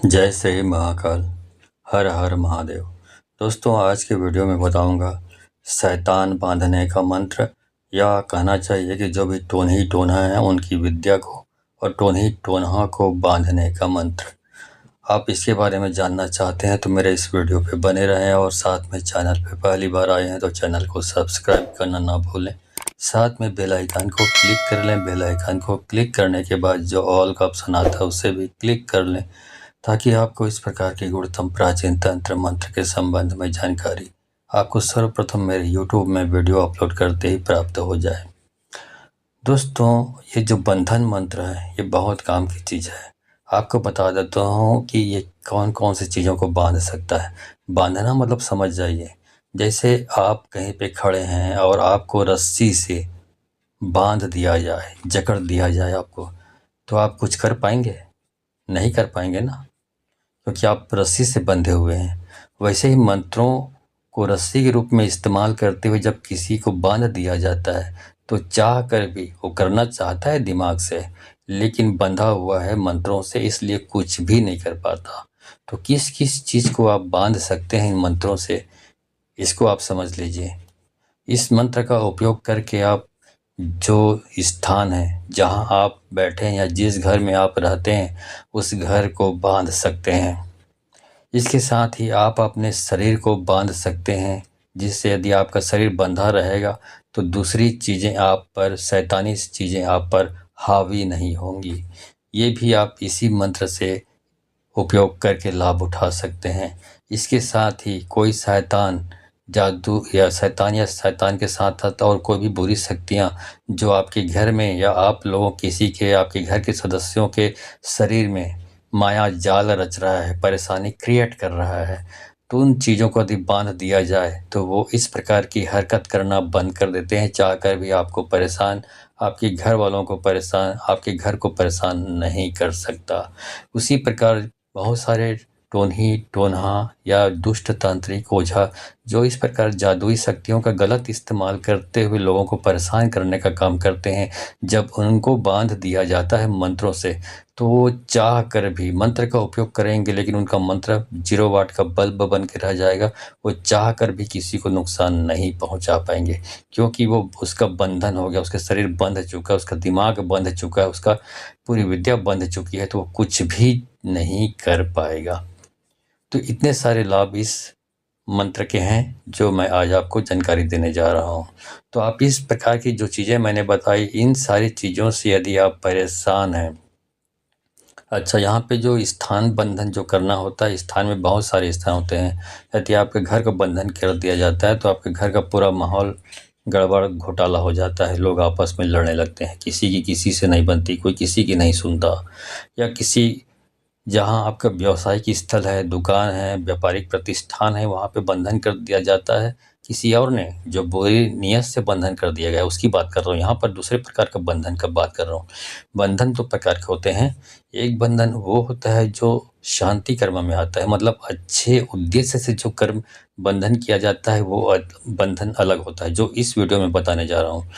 जय श्री महाकाल। हर हर महादेव। दोस्तों, आज के वीडियो में बताऊंगा शैतान बांधने का मंत्र, या कहना चाहिए कि जो भी टोनही टोनहा है उनकी विद्या को और टोनही टोनहा को बांधने का मंत्र। आप इसके बारे में जानना चाहते हैं तो मेरे इस वीडियो पे बने रहें, और साथ में चैनल पे पहली बार आए हैं तो चैनल को सब्सक्राइब करना ना भूलें। साथ में बेल आइकन को क्लिक कर लें। बेल आइकन को क्लिक करने के बाद जो ऑल का ऑप्शन आता है उसे भी क्लिक कर लें, ताकि आपको इस प्रकार की गुणतम प्राचीन तंत्र मंत्र के संबंध में जानकारी आपको सर्वप्रथम मेरे YouTube में वीडियो अपलोड करते ही प्राप्त हो जाए। दोस्तों, ये जो बंधन मंत्र है ये बहुत काम की चीज़ है। आपको बता देता हूँ कि ये कौन कौन सी चीज़ों को बांध सकता है। बांधना मतलब समझ जाइए, जैसे आप कहीं पे खड़े हैं और आपको रस्सी से बांध दिया जाए, जकड़ दिया जाए आपको, तो आप कुछ कर पाएंगे? नहीं कर पाएंगे ना, क्योंकि आप रस्सी से बंधे हुए हैं। वैसे ही मंत्रों को रस्सी के रूप में इस्तेमाल करते हुए जब किसी को बांध दिया जाता है तो चाह कर भी वो करना चाहता है दिमाग से, लेकिन बंधा हुआ है मंत्रों से, इसलिए कुछ भी नहीं कर पाता। तो किस किस चीज़ को आप बांध सकते हैं इन मंत्रों से, इसको आप समझ लीजिए। इस मंत्र का उपयोग करके आप जो स्थान है जहां आप बैठे हैं या जिस घर में आप रहते हैं उस घर को बांध सकते हैं। इसके साथ ही आप अपने शरीर को बांध सकते हैं, जिससे यदि आपका शरीर बंधा रहेगा तो दूसरी चीज़ें आप पर, शैतानी चीज़ें आप पर हावी नहीं होंगी। ये भी आप इसी मंत्र से उपयोग करके लाभ उठा सकते हैं। इसके साथ ही कोई शैतान, जादू या शैतान के साथ साथ और कोई भी बुरी शक्तियाँ जो आपके घर में या आप लोगों किसी के, आपके घर के सदस्यों के शरीर में माया जाल रच रहा है, परेशानी क्रिएट कर रहा है, तो उन चीज़ों को यदि बांध दिया जाए तो वो इस प्रकार की हरकत करना बंद कर देते हैं। चाहकर भी आपको परेशान, आपके घर वालों को परेशान, आपके घर को परेशान नहीं कर सकता। उसी प्रकार बहुत सारे टोनही टोनहा या दुष्ट तांत्रिक ओझा जो इस प्रकार जादुई शक्तियों का गलत इस्तेमाल करते हुए लोगों को परेशान करने का काम करते हैं, जब उनको बांध दिया जाता है मंत्रों से तो वो चाह कर भी मंत्र का उपयोग करेंगे, लेकिन उनका मंत्र 0 वाट का बल्ब बन के रह जाएगा। वो चाह कर भी किसी को नुकसान नहीं पहुंचा पाएंगे, क्योंकि वो, उसका बंधन हो गया, उसका शरीर बंध चुका है, उसका दिमाग बंध चुका है, उसका पूरी विद्या बंध चुकी है, तो वो कुछ भी नहीं कर पाएगा। तो इतने सारे लाभ इस मंत्र के हैं जो मैं आज आपको जानकारी देने जा रहा हूँ। तो आप इस प्रकार की जो चीज़ें मैंने बताई, इन सारी चीज़ों से यदि आप परेशान हैं। अच्छा, यहाँ पे जो स्थान बंधन जो करना होता है, स्थान में बहुत सारे स्थान होते हैं। यदि आपके घर का बंधन कर दिया जाता है तो आपके घर का पूरा माहौल गड़बड़ घोटाला हो जाता है। लोग आपस में लड़ने लगते हैं, किसी की किसी से नहीं बनती, कोई किसी की नहीं सुनता। या किसी, जहाँ आपका व्यावसायिक स्थल है, दुकान है, व्यापारिक प्रतिष्ठान है, वहाँ पे बंधन कर दिया जाता है किसी और ने, जो बुरी नीयत से बंधन कर दिया गया है उसकी बात कर रहा हूँ। यहाँ पर दूसरे प्रकार का बंधन का बात कर रहा हूँ। बंधन दो प्रकार के होते हैं। एक बंधन वो होता है जो शांति कर्म में आता है, मतलब अच्छे उद्देश्य से जो कर्म बंधन किया जाता है वो बंधन अलग होता है, जो इस वीडियो में बताने जा रहा हूँ।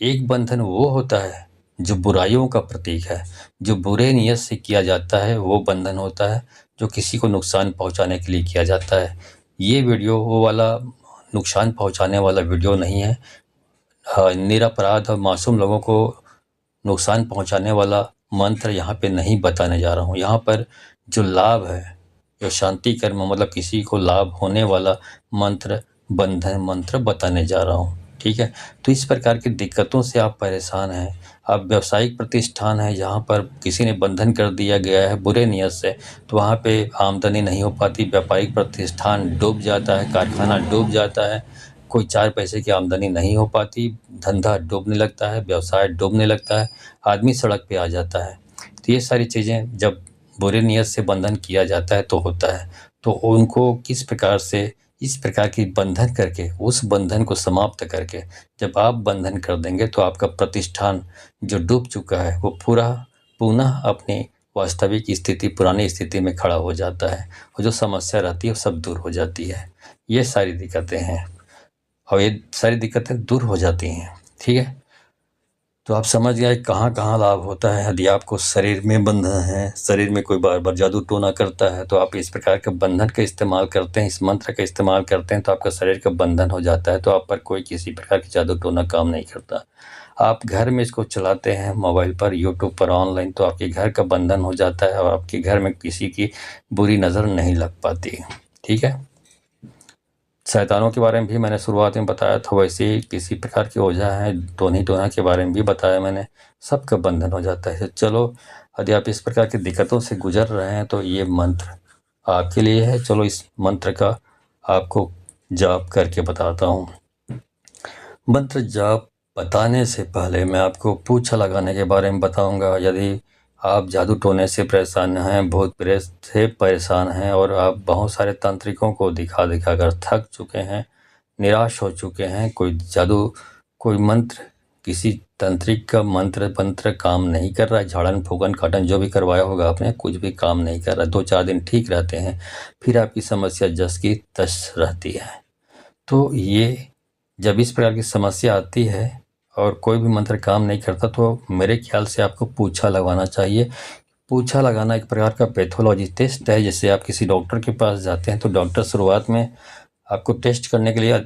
एक बंधन वो होता है जो बुराइयों का प्रतीक है, जो बुरे नियत से किया जाता है, वो बंधन होता है जो किसी को नुकसान पहुंचाने के लिए किया जाता है। ये वीडियो वो वाला नुकसान पहुंचाने वाला वीडियो नहीं है। निरपराध और मासूम लोगों को नुकसान पहुंचाने वाला मंत्र यहाँ पे नहीं बताने जा रहा हूँ। यहाँ पर जो लाभ है, जो शांति कर्म, मतलब किसी को लाभ होने वाला मंत्र, बंधन मंत्र बताने जा रहा हूँ। ठीक है, तो इस प्रकार की दिक्कतों से आप परेशान हैं, आप व्यावसायिक प्रतिष्ठान है जहाँ पर किसी ने बंधन कर दिया गया है बुरे नियत से, तो वहाँ पे आमदनी नहीं हो पाती, व्यापारिक प्रतिष्ठान डूब जाता है, कारखाना डूब जाता है, कोई 4 पैसे की आमदनी नहीं हो पाती, धंधा डूबने लगता है, व्यवसाय डूबने लगता है, आदमी सड़क पे आ जाता है। तो ये सारी चीज़ें जब बुरे नियत से बंधन किया जाता है तो होता है। तो उनको किस प्रकार से, इस प्रकार की बंधन करके, उस बंधन को समाप्त करके जब आप बंधन कर देंगे तो आपका प्रतिष्ठान जो डूब चुका है वो पूरा पुनः अपनी वास्तविक स्थिति, पुरानी स्थिति में खड़ा हो जाता है, और जो समस्या रहती है वो सब दूर हो जाती है। ये सारी दिक्कतें हैं और ये सारी दिक्कतें दूर हो जाती हैं। ठीक है, तो आप समझ गए कहाँ कहाँ लाभ होता है। यदि आपको शरीर में बंधन है, शरीर में कोई बार बार जादू टोना करता है, तो आप इस प्रकार के बंधन का इस्तेमाल करते हैं, इस मंत्र का इस्तेमाल करते हैं, तो आपका शरीर का बंधन हो जाता है, तो आप पर कोई किसी प्रकार की जादू टोना काम नहीं करता। आप घर में इसको चलाते हैं मोबाइल पर, यूट्यूब पर, ऑनलाइन, तो आपके घर का बंधन हो जाता है और आपके घर में किसी की बुरी नज़र नहीं लग पाती। ठीक है। शैतानों के बारे में भी मैंने शुरुआत में बताया था, वैसे ही किसी प्रकार के ओझा हैं, टोनी टोना के बारे में भी बताया मैंने। सबका बंधन हो जाता है। चलो, यदि आप इस प्रकार की दिक्कतों से गुजर रहे हैं तो ये मंत्र आपके लिए है। चलो, इस मंत्र का आपको जाप करके बताता हूँ। मंत्र जाप बताने से पहले मैं आपको पूछा लगाने के बारे में बताऊंगा। यदि आप जादू टोने से परेशान हैं, भूत प्रेत से परेशान हैं और आप बहुत सारे तांत्रिकों को दिखा दिखा कर थक चुके हैं, निराश हो चुके हैं, कोई मंत्र, किसी तांत्रिक का मंत्र काम नहीं कर रहा है, झाड़न फूकन काटन जो भी करवाया होगा आपने, कुछ भी काम नहीं कर रहा, 2-4 दिन ठीक रहते हैं, फिर आपकी समस्या जस की तस रहती है। तो ये जब इस प्रकार की समस्या आती है और कोई भी मंत्र काम नहीं करता, तो मेरे ख्याल से आपको पूछा लगवाना चाहिए। पूछा लगाना एक प्रकार का पैथोलॉजी टेस्ट है। जैसे आप किसी डॉक्टर के पास जाते हैं तो डॉक्टर शुरुआत में आपको टेस्ट करने के लिए,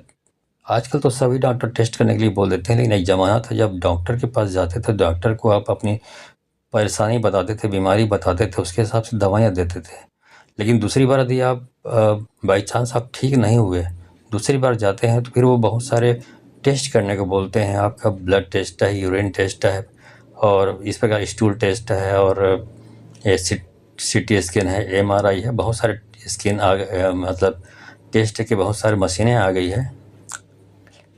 आजकल तो सभी डॉक्टर टेस्ट करने के लिए बोल देते हैं, लेकिन एक ज़माना था जब डॉक्टर के पास जाते थे, डॉक्टर को आप अपनी परेशानी बताते थे, बीमारी बताते थे, उसके हिसाब से दवाइयाँ देते थे। लेकिन दूसरी बार यदि आप बाई चांस आप ठीक नहीं हुए, दूसरी बार जाते हैं, तो फिर वो बहुत सारे टेस्ट करने को बोलते हैं। आपका ब्लड टेस्ट है, यूरिन टेस्ट है और इस प्रकार स्टूल टेस्ट है और CT स्कैन है, MRI है, बहुत सारे स्कैन मतलब टेस्ट के बहुत सारे मशीनें आ गई है,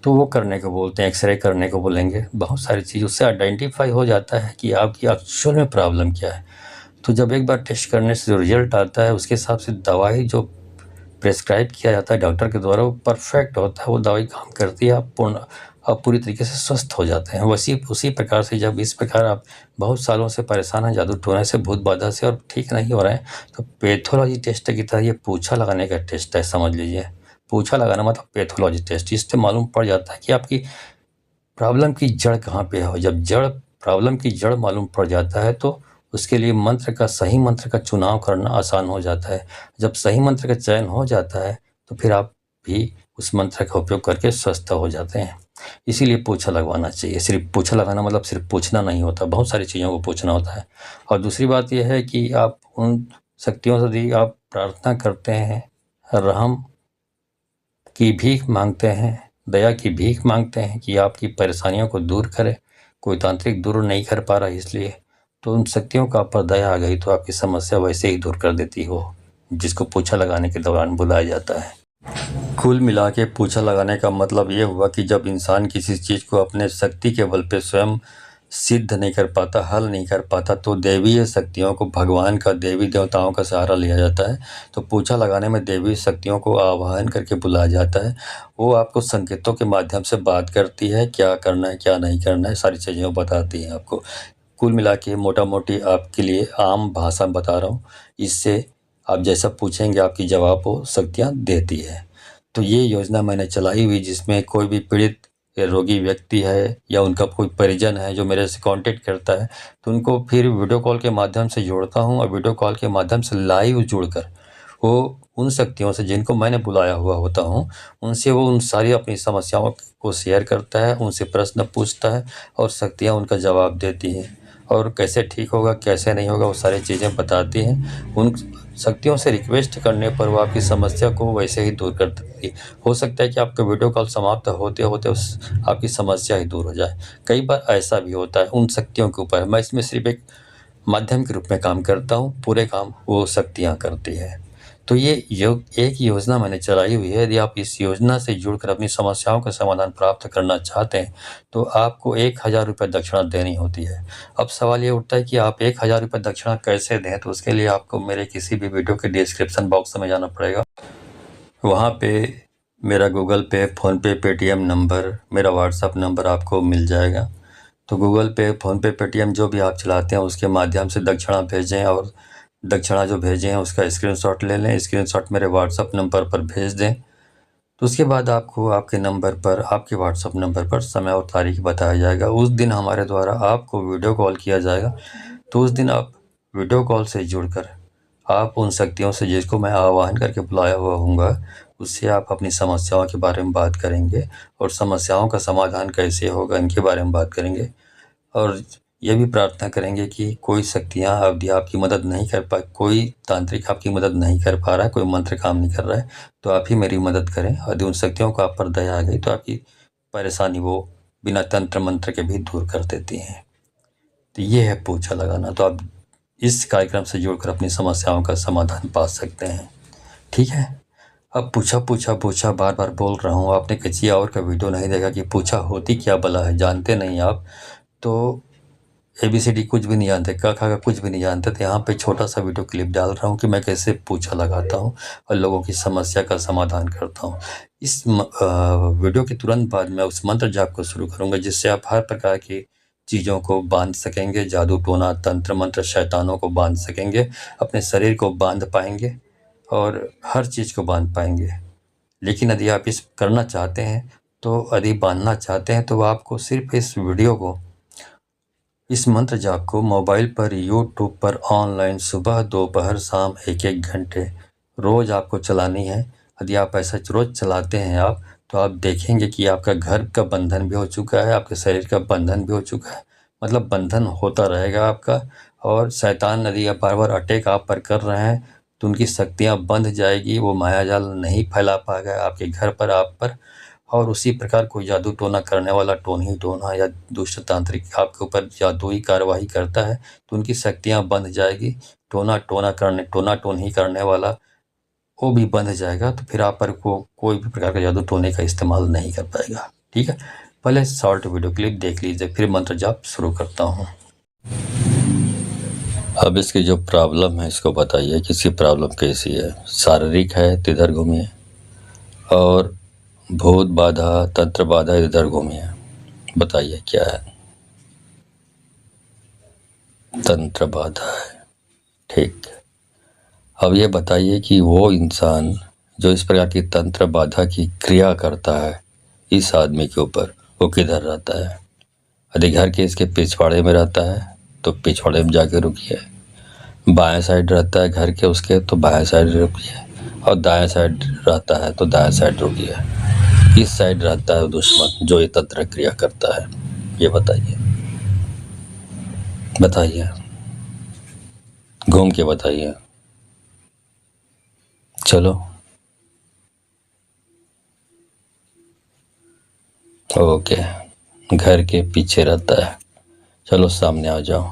तो वो करने को बोलते हैं, एक्सरे करने को बोलेंगे, बहुत सारी चीज़ उससे आइडेंटिफाई हो जाता है कि आपकी एक्चुअल में प्रॉब्लम क्या है। तो जब एक बार टेस्ट करने से जो रिजल्ट आता है, उसके हिसाब से दवाई जो प्रेस्क्राइब किया जाता है डॉक्टर के द्वारा, वो परफेक्ट होता है, वो दवाई काम करती है, आप पूरी तरीके से स्वस्थ हो जाते हैं। उसी प्रकार से जब इस प्रकार आप बहुत सालों से परेशान हैं जादू टोने से, भूत बाधा से और ठीक नहीं हो रहे हैं, तो पैथोलॉजी टेस्ट की तरह ये पूछा लगाने का टेस्ट है, समझ लीजिए। पूछा लगाना मतलब पैथोलॉजी टेस्ट। इससे मालूम पड़ जाता है कि आपकी प्रॉब्लम की जड़ कहाँ पे है। जब प्रॉब्लम की जड़ मालूम पड़ जाता है, तो उसके लिए सही मंत्र का चुनाव करना आसान हो जाता है। जब सही मंत्र का चयन हो जाता है, तो फिर आप भी उस मंत्र का उपयोग करके स्वस्थ हो जाते हैं। इसीलिए पूछा लगवाना चाहिए। सिर्फ पूछा लगाना मतलब सिर्फ पूछना नहीं होता, बहुत सारी चीज़ों को पूछना होता है। और दूसरी बात यह है कि आप उन शक्तियों से यदि आप प्रार्थना करते हैं, रहम की भीख मांगते हैं, दया की भीख मांगते हैं कि आपकी परेशानियों को दूर करे, कोई तांत्रिक दूर नहीं कर पा रहा इसलिए, तो उन शक्तियों का आप पर दया आ गई तो आपकी समस्या वैसे ही दूर कर देती हो, जिसको पूछा लगाने के दौरान बुलाया जाता है। कुल मिला के पूछा लगाने का मतलब ये हुआ कि जब इंसान किसी चीज़ को अपने शक्ति के बल पे स्वयं सिद्ध नहीं कर पाता, हल नहीं कर पाता, तो दैवीय शक्तियों को, भगवान का, देवी देवताओं का सहारा लिया जाता है। तो पूछा लगाने में देवी शक्तियों को आवाहन करके बुलाया जाता है। वो आपको संकेतों के माध्यम से बात करती है, क्या करना है क्या नहीं करना है, सारी चीज़ें बताती हैं आपको। कुल मिला के मोटा मोटी आपके लिए आम भाषा बता रहा हूँ, इससे आप जैसा पूछेंगे आपकी जवाब वो शक्तियाँ देती है। तो ये योजना मैंने चलाई हुई, जिसमें कोई भी पीड़ित या रोगी व्यक्ति है या उनका कोई परिजन है जो मेरे से कांटेक्ट करता है, तो उनको फिर वीडियो कॉल के माध्यम से जोड़ता हूँ और वीडियो कॉल के माध्यम से लाइव जुड़कर वो उन शक्तियों से जिनको मैंने बुलाया हुआ होता हूँ, उनसे वो उन सारी अपनी समस्याओं को शेयर करता है, उनसे प्रश्न पूछता है और शक्तियाँ उनका जवाब देती हैं और कैसे ठीक होगा कैसे नहीं होगा वो सारी चीज़ें बताती हैं। उन शक्तियों से रिक्वेस्ट करने पर वो आपकी समस्या को वैसे ही दूर कर देती है। हो सकता है कि आपका वीडियो कॉल समाप्त होते होते आपकी समस्या ही दूर हो जाए। कई बार ऐसा भी होता है उन शक्तियों के ऊपर। मैं इसमें सिर्फ एक माध्यम के रूप में काम करता हूँ, पूरे काम वो शक्तियाँ करती है। तो ये एक योजना मैंने चलाई हुई है। यदि आप इस योजना से जुड़कर अपनी समस्याओं का समाधान प्राप्त करना चाहते हैं, तो आपको 1000 रुपये दक्षिणा देनी होती है। अब सवाल ये उठता है कि आप 1000 रुपये दक्षिणा कैसे दें, तो उसके लिए आपको मेरे किसी भी वीडियो के डिस्क्रिप्शन बॉक्स में जाना पड़ेगा। वहाँ पे मेरा गूगल पे, फ़ोनपे, पेटीएम नंबर, मेरा व्हाट्सअप नंबर आपको मिल जाएगा। तो गूगल पे, फ़ोनपे, पेटीएम जो भी आप चलाते हैं उसके माध्यम से दक्षिणा भेजें और दक्षिणा जो भेजे हैं उसका स्क्रीनशॉट ले लें, स्क्रीनशॉट मेरे व्हाट्सअप नंबर पर भेज दें। तो उसके बाद आपको आपके नंबर पर, आपके व्हाट्सएप नंबर पर समय और तारीख बताया जाएगा। उस दिन हमारे द्वारा आपको वीडियो कॉल किया जाएगा। तो उस दिन आप वीडियो कॉल से जुड़कर आप उन शक्तियों से, जिसको मैं आह्वान करके बुलाया हुआ हूँगा, उससे आप अपनी समस्याओं के बारे में बात करेंगे और समस्याओं का समाधान कैसे होगा इनके बारे में बात करेंगे। और ये भी प्रार्थना करेंगे कि कोई शक्तियाँ अभी आपकी मदद नहीं कर पा, कोई तांत्रिक आपकी मदद नहीं कर पा रहा है, कोई मंत्र काम नहीं कर रहा है, तो आप ही मेरी मदद करें। यदि उन शक्तियों को आप पर दया आ गई तो आपकी परेशानी वो बिना तंत्र मंत्र के भी दूर कर देती हैं। तो ये है पोछा लगाना। तो आप इस कार्यक्रम से जुड़कर अपनी समस्याओं का समाधान पा सकते हैं। ठीक है। अब पूछा बार बार बोल रहा हूँ। आपने किसी और का वीडियो नहीं देखा कि पूछा होती क्या बला है, जानते नहीं आप तो ABCD कुछ भी नहीं जानते, क ख का कुछ भी नहीं जानते। तो यहाँ पे छोटा सा वीडियो क्लिप डाल रहा हूँ कि मैं कैसे पूछा लगाता हूँ और लोगों की समस्या का समाधान करता हूँ। इस वीडियो के तुरंत बाद मैं उस मंत्र जाप को शुरू करूँगा, जिससे आप हर प्रकार की चीज़ों को बांध सकेंगे। जादू टोना तंत्र मंत्र शैतानों को बांध सकेंगे, अपने शरीर को बांध पाएंगे और हर चीज़ को बांध पाएंगे। लेकिन यदि आप इस करना चाहते हैं, तो यदि बांधना चाहते हैं, तो आपको सिर्फ इस वीडियो को, इस मंत्र जाप को मोबाइल पर YouTube पर ऑनलाइन सुबह दोपहर शाम 1-1 घंटे रोज़ आपको चलानी है। यदि आप ऐसा रोज़ चलाते हैं आप, तो आप देखेंगे कि आपका घर का बंधन भी हो चुका है, आपके शरीर का बंधन भी हो चुका है। मतलब बंधन होता रहेगा आपका। और शैतान यदि आप बार बार अटैक आप पर कर रहे हैं, तो उनकी शक्तियाँ बंध जाएगी, वो मायाजाल नहीं फैला पाएगा आपके घर पर, आप पर। और उसी प्रकार कोई जादू टोना करने वाला टोनी टोना या दुष्ट तांत्रिक आपके ऊपर जादुई कार्रवाई करता है, तो उनकी शक्तियाँ बंध जाएगी। टोना टोनी करने वाला वो भी बंध जाएगा। तो फिर आप पर कोई भी प्रकार का जादू टोने का इस्तेमाल नहीं कर पाएगा। ठीक है। पहले शॉर्ट वीडियो क्लिप देख लीजिए, फिर मंत्र जाप शुरू करता हूँ। अब इसकी जो प्रॉब्लम है इसको बताइए कि इसकी प्रॉब्लम कैसी है। शारीरिक है तो इधर घूमिए, और भूत बाधा तंत्र बाधा इधर घूमिए। बताइए क्या है। तंत्र बाधा है, ठीक। अब ये बताइए कि वो इंसान जो इस प्रकार की तंत्र बाधा की क्रिया करता है इस आदमी के ऊपर, वो किधर रहता है। यदि घर के इसके पिछवाड़े में रहता है तो पिछवाड़े में जाके रुकिए। बाएं साइड रहता है घर के उसके, तो बाएं साइड रुकिए। और दाएं साइड रहता है तो दाएं साइड रुकिए। इस साइड रहता है दुश्मन जो ये तंत्र क्रिया करता है, ये बताइए। बताइए, घूम के बताइए। चलो, ओके, घर के पीछे रहता है। चलो सामने आ जाओ।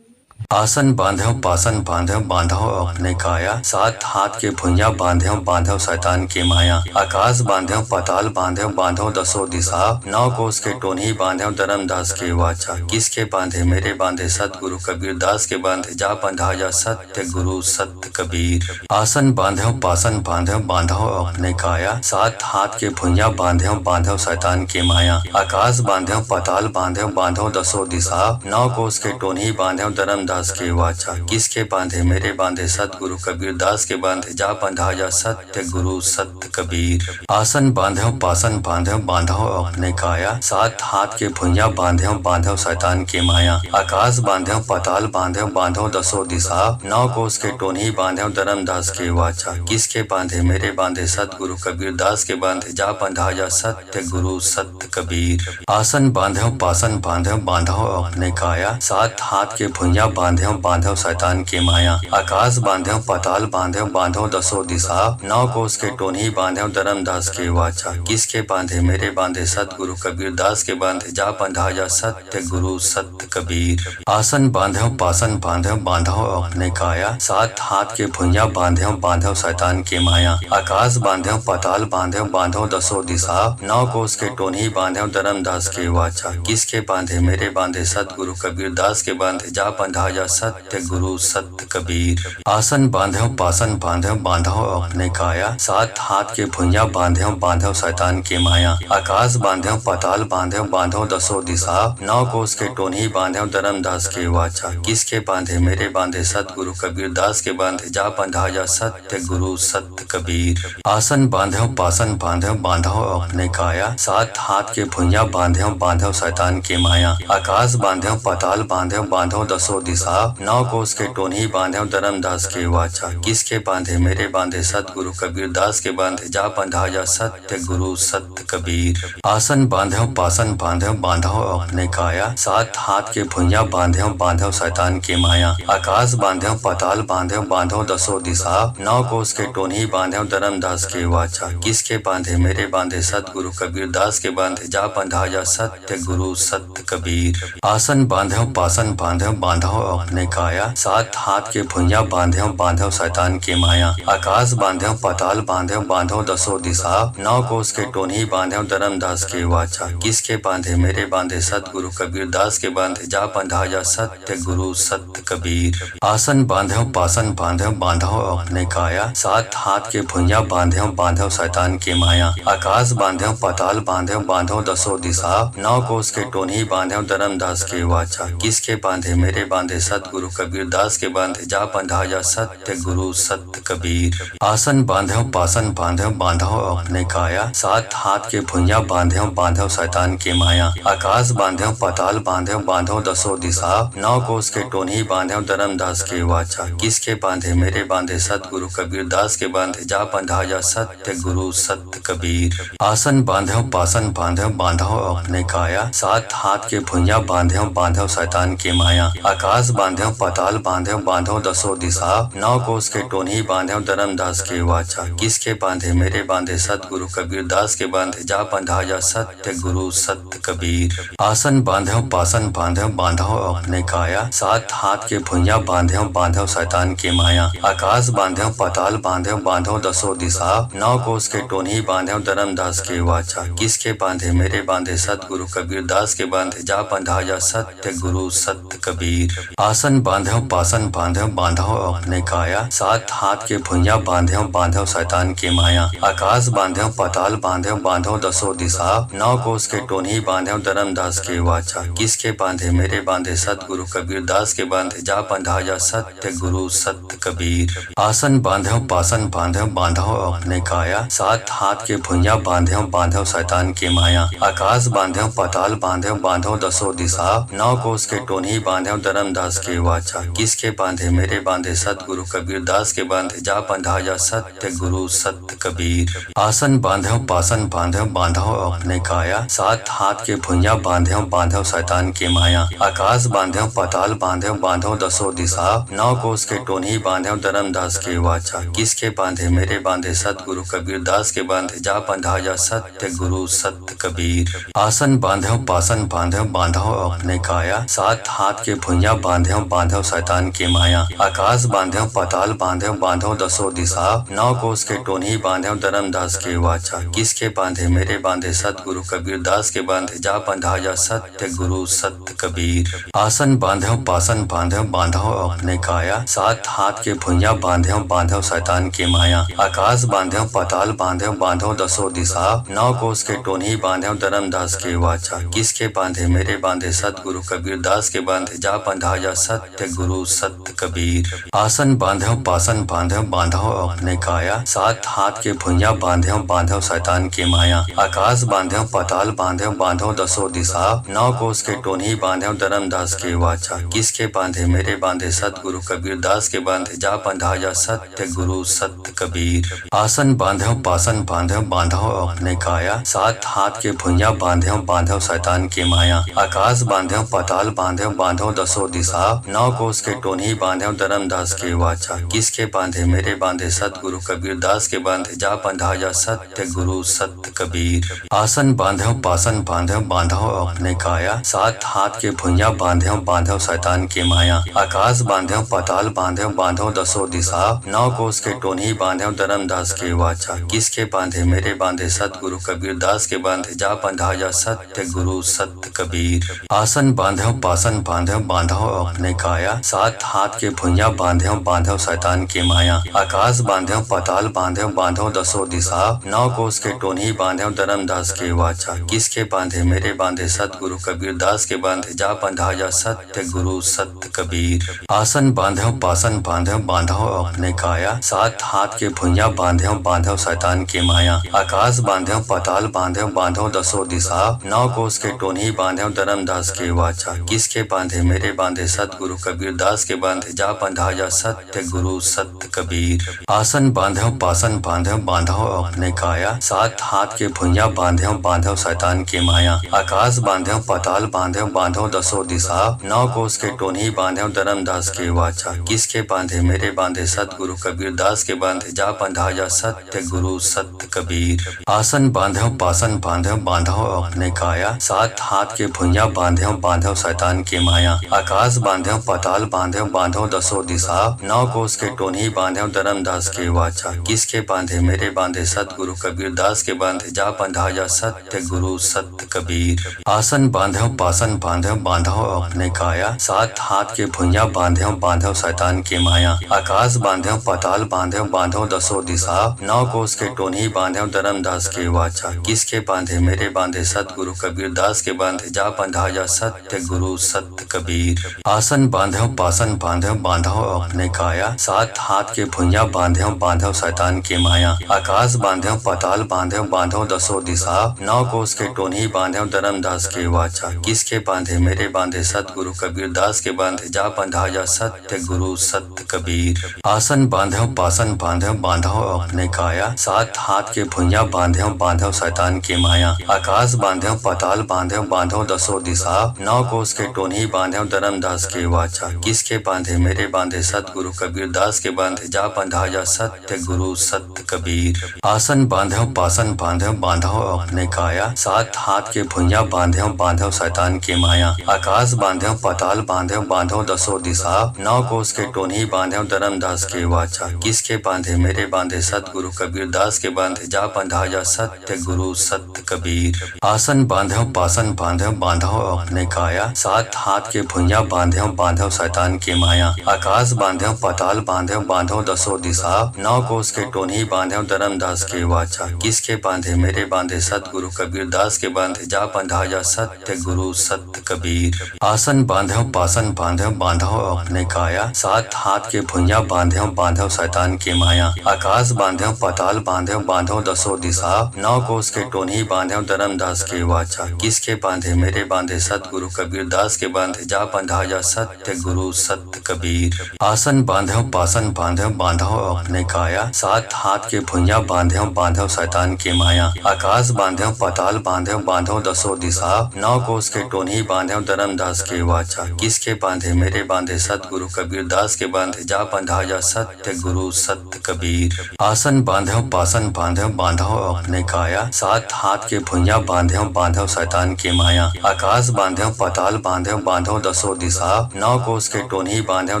आसन बांधो पासन बांधो बांधो अपने काया, सात हाथ के भुइया बांधो बांधो शैतान की माया। आकाश बांधो पाताल बांधो बांधो दसो दिशा, 9 कोस के टोनी बांधो धर्मदास के वाचा। किसके बांधे मेरे बांधे सतगुरु कबीर दास के बांधे, जा बंधा जा सत्य गुरु सत्य कबीर। आसन बांधो पासन बांधो बांधो अपने काया, सात हाथ के भुइया बांधो बांधो शैतान की माया। आकाश बांधो पाताल बांधो बांधो दसो दिशा, 9 कोस के टोनी बांधो धर्मदास के वाचा। किसके बांधे मेरे बांधे सतगुरु कबीर दास के बांधे, जा बंधा जा सत्य गुरु सत्य कबीर। आसन बांधो पासन बांधो बांधो अपने काया, सात हाथ के भुइया बांधो बांधो शैतान की माया। आकाश बांधो पाताल बांधो बांधो दसो दिशा, 9 कोस के टोनी बांधो धर्मदास के वाचा। किसके बांधे मेरे बांधे सतगुरु कबीर दास के बांधे, जा बंधा जा सत्य गुरु सत्य कबीर। आसन बांधो पासन बांधो बांधो अपने काया, सात हाथ के भुइया बांधो बांधो शैतान की माया। आकाश बांधो पाताल बांधो बांधो दसो दिशा, 9 कोस के टोनी बांधो धर्मदास के वाचा। किसके बांधे मेरे बांधे सतगुरु कबीर दास के बांधे, जा बंधा जा सत्य गुरु सत्य कबीर। आसन बांधो पासन बांधो बांधो अपने काया, सात हाथ के भुइया बांधो बांधो शैतान की माया। आकाश बांधो पाताल बांधो बांधो दसो दिशा, 9 कोस के टोनी बांधो धर्मदास के वाचा। किसके बांधे मेरे बांधे सतगुरु कबीर दास के बांधे, जा बंधा जा जा सत्य गुरु सत्य कबीर। आसन बांधो पासन बांधो बांधो अपने काया, सात हाथ के भुइयां बांधो बांधो शैतान की माया। आकाश बांधो पाताल बांधो बांधो दसो दिशा, नौ कोस के टोनी बांधो धर्मदास के वाचा। किसके बांधे मेरे बांधे सतगुरु कबीर दास के बांधे, जा बंधा जा सत्य गुरु सत्य कबीर। आसन बांधो पासन बांधो बांधो अपने काया, सात हाथ के भुइयां बांधो बांधो शैतान की माया। आकाश बांधो पाताल बांधो बांधो दसो दिशा, नौ कोस के टोनी बांधो धर्मदास के वाचा। किसके बांधे मेरे बांधे सतगुरु कबीर दास के बांधे, जा बंधा जा सत्य गुरु सत्य कबीर। आसन बांधो पासन बांधो बांधो अपने काया, सात हाथ के भुइयां बांधो बांधो शैतान की माया। आकाश बांधो पाताल बांधो बांधो दसो दिशा, नौ कोस के टोनी बांधो धर्मदास के वाचा। किसके बांधे मेरे बांधे सतगुरु कबीर दास के बांधे, जा बंधा जा सत्य गुरु सत्य कबीर। आसन बांधो पासन बांधो बांधो अपने काया, सात हाथ के भुइयां बांधो बांधो शैतान की माया। आकाश बांधो पाताल बांधो बांधो दसो दिशा, नौ कोस के टोनी बांधो धर्मदास के वाचा। किसके बांधे मेरे बांधे सतगुरु कबीर दास के बांधे, जा बंधा जा सत्य गुरु सत्य कबीर। आसन बांधो पासन बांधो बांधो अपने काया, सात हाथ के भुइयां बांधो बांधो शैतान की माया। आकाश बांधो पाताल बांधो बांधो दसो दिशा, नौ कोस के टोनी बांधो धर्मदास के वाचा। किसके बांधे मेरे बांधे सतगुरु कबीर दास के बांधे, जा बंधा जा सत्य गुरु सत्य कबीर। आसन बांधो पासन बांधो बांधो अपने काया, सात हाथ के भुइयां बांधो बांधो शैतान की माया। आकाश बांधो पाताल बांधो बांधो दसो दिशा, नौ कोस के टोनी बांधो धर्मदास के वाचा। किसके बांधे मेरे बांधे सतगुरु कबीर दास के बांधे, जा बंधा जा सत्य गुरु सत्य कबीर। आसन बांधो पासन बांधो बांधो अपने काया, सात हाथ के भुइयां बांधो बांधो शैतान की माया। आकाश बांधो पाताल बांधो बांधो दसो दिशा, नौ कोस के टोनी बांधो धर्मदास के वाचा। किसके बांधे मेरे बांधे सतगुरु कबीर दास के बांधे, जा बंधा जा सत्य गुरु सत्य कबीर। आसन बांधो पासन बांधो बांधो अपने काया, सात हाथ के भुइयां बांधो बांधो शैतान की माया। आकाश बांधो पाताल बांधो बांधो दसो दिशा, नौ कोस के टोनी बांधो धर्मदास के वाचा। किसके बांधे मेरे बांधे सतगुरु कबीर दास के बांधे, जा बंधा जा सत्य गुरु सत्य कबीर। आसन बांधो पासन बांधो बांधो अपने काया, सात हाथ के भुइयां बांधो बांधो शैतान की माया। आकाश बांधो पाताल बांधो बांधो दसो दिशा, नौ कोस के टोनी बांधो धर्मदास के वाचा। किसके बांधे मेरे बांधे सतगुरु कबीर दास के बांधे, जा बंधा जा सत्य गुरु सत्य कबीर। आसन बांधो पासन बांधो बांधो अपने काया, सात हाथ के भुइयां बांधो बांधो शैतान की माया। आकाश बांधो पाताल बांधो बांधो दसो दिशा, नौ कोस के टोनी बांधो धर्मदास के वाचा। किसके बांधे मेरे बांधे सतगुरु कबीर दास के बांधे, जा बंधा जा सत्य गुरु सत्य कबीर। आसन बांधो पासन बांधो बांधो अपने काया, सात हाथ के भुइयां बांधो बांधो शैतान की माया। आकाश बांधो पाताल बांधो बांधो दसो दिशा, नौ कोस के टोनी बांधो धर्मदास के वाचा। किसके बांधे मेरे बांधे सतगुरु कबीर दास के बांधे, जा बंधा जा सत्य गुरु सत्य कबीर। आसन बांधो पासन बांधो बांधो अपने काया, सात हाथ के भुइयां बांधो बांधो शैतान की माया। आकाश बांधो पाताल बांधो बांधो दसो दिशा, नौ कोस के टोनी बांधो धर्मदास के वाचा। किसके बांधे मेरे बांधे सतगुरु कबीर दास के बांधे, जा बंधा जा सत्य गुरु सत्य कबीर। आसन बांधो पासन बांधो बांधो अपने काया, सात हाथ के भुइयां बांधो बांधो शैतान की माया। आकाश बांधो पाताल बांधो बांधो दसो दिशा, नौ कोस के टोनी बांधो धर्मदास के वाचा। किसके बांधे मेरे बांधे सतगुरु कबीर दास के बांधे, जा बंधा जा सत्य गुरु सत्य कबीर। आसन बांधो पासन बांधो बांधो अपने काया, सात हाथ के भुइयां बांधो बांधो शैतान की माया। आकाश बांधो पाताल बांधो बांधो दसो दिशा, नौ कोस के टोनी बांधो धर्मदास के वाचा। किसके बांधे मेरे बांधे सतगुरु कबीर दास के बांधे, जा बंधा जा सत्य गुरु सत्य कबीर। आसन बांधो पासन बांधो बांधो अपने काया, सात हाथ के भुइयां बांधो बांधो शैतान की माया। आकाश बांधो पाताल बांधो बांधो दसो दिशा, नौ कोस के टोनी बांधो धर्मदास के वाचा। किसके बांधे मेरे बांधे सतगुरु कबीर दास के बांधे, जा बंधा जा सत्य गुरु सत्य कबीर। आसन बांधो पासन बांधो बांधो अपने काया, सात हाथ के भुइयां बांधो बांधो शैतान की माया। आकाश बांधो पाताल बांधो बांधो दसो दिशा, नौ कोस के टोनी बांधो धर्मदास के वाचा। किसके बांधे मेरे बांधे सतगुरु कबीर दास के बांधे, जा बंधा जा सत्य गुरु सत्य कबीर। आसन बांधो पासन बांधो बांधो अपने काया, सात हाथ के भुइयां बांध्यो बांधो शैतान की माया। आकाश बांध्यो पाताल बांध्यो बांधो दसो दिशा, नौ कोस के टोन्ही बांध्यो धर्मदास के वाचा। किसके बांधे मेरे बांधे सतगुरु कबीर दास के बांधे, जा बंधाया सत्य गुरु सत्य कबीर। आसन बांध्यो पासन बांध्यो बांधो अपने काया, सात हाथ के भुइयां बांध्यो बांधो शैतान की माया। आकाश बांध्यो पाताल बांध्यो बांधो दसो दिशा, नौ कोस के टोन्ही बांध्यो धर्मदास के वाचा। किसके बांधे मेरे बांधे सतगुरु कबीर दास के बांधे, जा बंधाया सत्य गुरु सत्य कबीर। आसन बांध्यो पासन बांध्यो बांधो अपने काया, सात हाथ के भुइयां बांध्यो बांधो शैतान की माया। आकाश बांध्यो पाताल बांध्यो बांधो दसो दिशा, नौ कोस के टोन्ही बांध्यो धर्मदास के वाचा। किसके बांधे मेरे बांधे सतगुरु कबीर दास के बांधे, जा बंधाया सत्य गुरु सत्य कबीर। आसन बांध्यो पासन बांध्यो बांधो अपने काया, सात हाथ के भुइयां बांध्यो बांधो शैतान की माया। आकाश बांध्यो पाताल बांध्यो बांधो दसो दिशा, नौ कोस के टोन्ही बांध्यो धर्मदास के वाचा। किसके बांधे मेरे बांधे सतगुरु कबीर दास के बांधे, जा बंधाया सत्य गुरु सत्य कबीर। आसन बांध्यो पासन बांध्यो बांधो अपने काया, सात हाथ के भुइयां बांध्यो बांधो शैतान की माया। आकाश बांध्यो पाताल बांध्यो बांधो दसो दिशा, नौ कोस के टोन्ही बांध्यो धर्मदास के वाचा। किसके बांधे मेरे बांधे सतगुरु कबीर दास के बांधे, जा बंधाया सत्य गुरु सत्य कबीर। आसन बांध्यो पासन बांध्यो बांधो अपने काया, सात हाथ के भुइयां बांध्यो बांधो शैतान की माया। आकाश बांध्यो पाताल बांध्यो बांधो दसो दिशा, नौ कोस के टोन्ही बांध्यो धर्मदास के वाचा। किसके बांधे मेरे बांधे सतगुरु कबीर दास के बांधे, जा बंधाया सत्य गुरु सत्य कबीर। आसन बांध्यो पासन बांध्यो बांधो अपने काया, सात हाथ के भुइयां बांध्यो बांधो शैतान की माया। आकाश बांध्यो पाताल बांध्यो बांधो दसो दिशा, नौ कोस के टोन्ही बांध्यो धर्मदास के वाचा। किसके बांधे मेरे बांधे सतगुरु कबीर दास के बांधे, जा बंधाया सत्य गुरु सत्य कबीर। आसन बांध्यो पासन बांध्यो बांधो अपने काया, सात हाथ के भुइयां बांध्यो बांधो शैतान की माया। आकाश बांध्यो पाताल बांध्यो बांधो दसो दिशा, नौ कोस के टोन्ही बांध्यो धर्मदास के वाचा। किसके बांधे मेरे बांधे सतगुरु कबीर दास के बांधे, जा बंधाया सत्य गुरु सत्य कबीर। आसन बांध्यो पासन बांध्यो बांधो अपने काया, सात हाथ के भुइयां बांध्यो बांधो शैतान की माया। आकाश बांध्यो पाताल बांध्यो बांधो दसो दिशा, नौ कोस के टोन्ही बांध्यो धर्मदास के वाचा। किसके बांधे मेरे बांधे सतगुरु कबीर दास के बांधे, जा बंधाया सत्य गुरु सत्य कबीर। आसन बांध्यो पासन बांध्यो बांधो अपने काया, सात हाथ के भुइयां बांध्यो बांधो शैतान की माया। आकाश बांध्यो पाताल बांध्यो बांधो दसो दिशा, नौ कोस के टोन्ही बांध्यो धर्मदास के वाचा। किसके बांधे मेरे बांधे सतगुरु कबीर दास के बांधे, जा बंधाया सत्य गुरु सत्य कबीर। आसन बांध्यो पासन बांध्यो बांधो अपने काया, सात हाथ के भुइयां बांध्यो बांधो शैतान की माया। आकाश बांध्यो पाताल बांध्यो बांधो दसो दिशा, नौ कोस के टोन्ही बांध्यो धर्मदास के वाचा। किसके बांधे मेरे बांधे सतगुरु कबीर दास के बांधे, जा बंधाया सत्य गुरु सत्य कबीर। आसन बांध्यो पासन बांध्यो बांधो अपने काया, सात हाथ के भुइयां बांध्यो बांधो शैतान की माया। आकाश बांध्यो पाताल बांध्यो बांधो दसो दिशा, नौ कोस के टोन्ही बांध्यो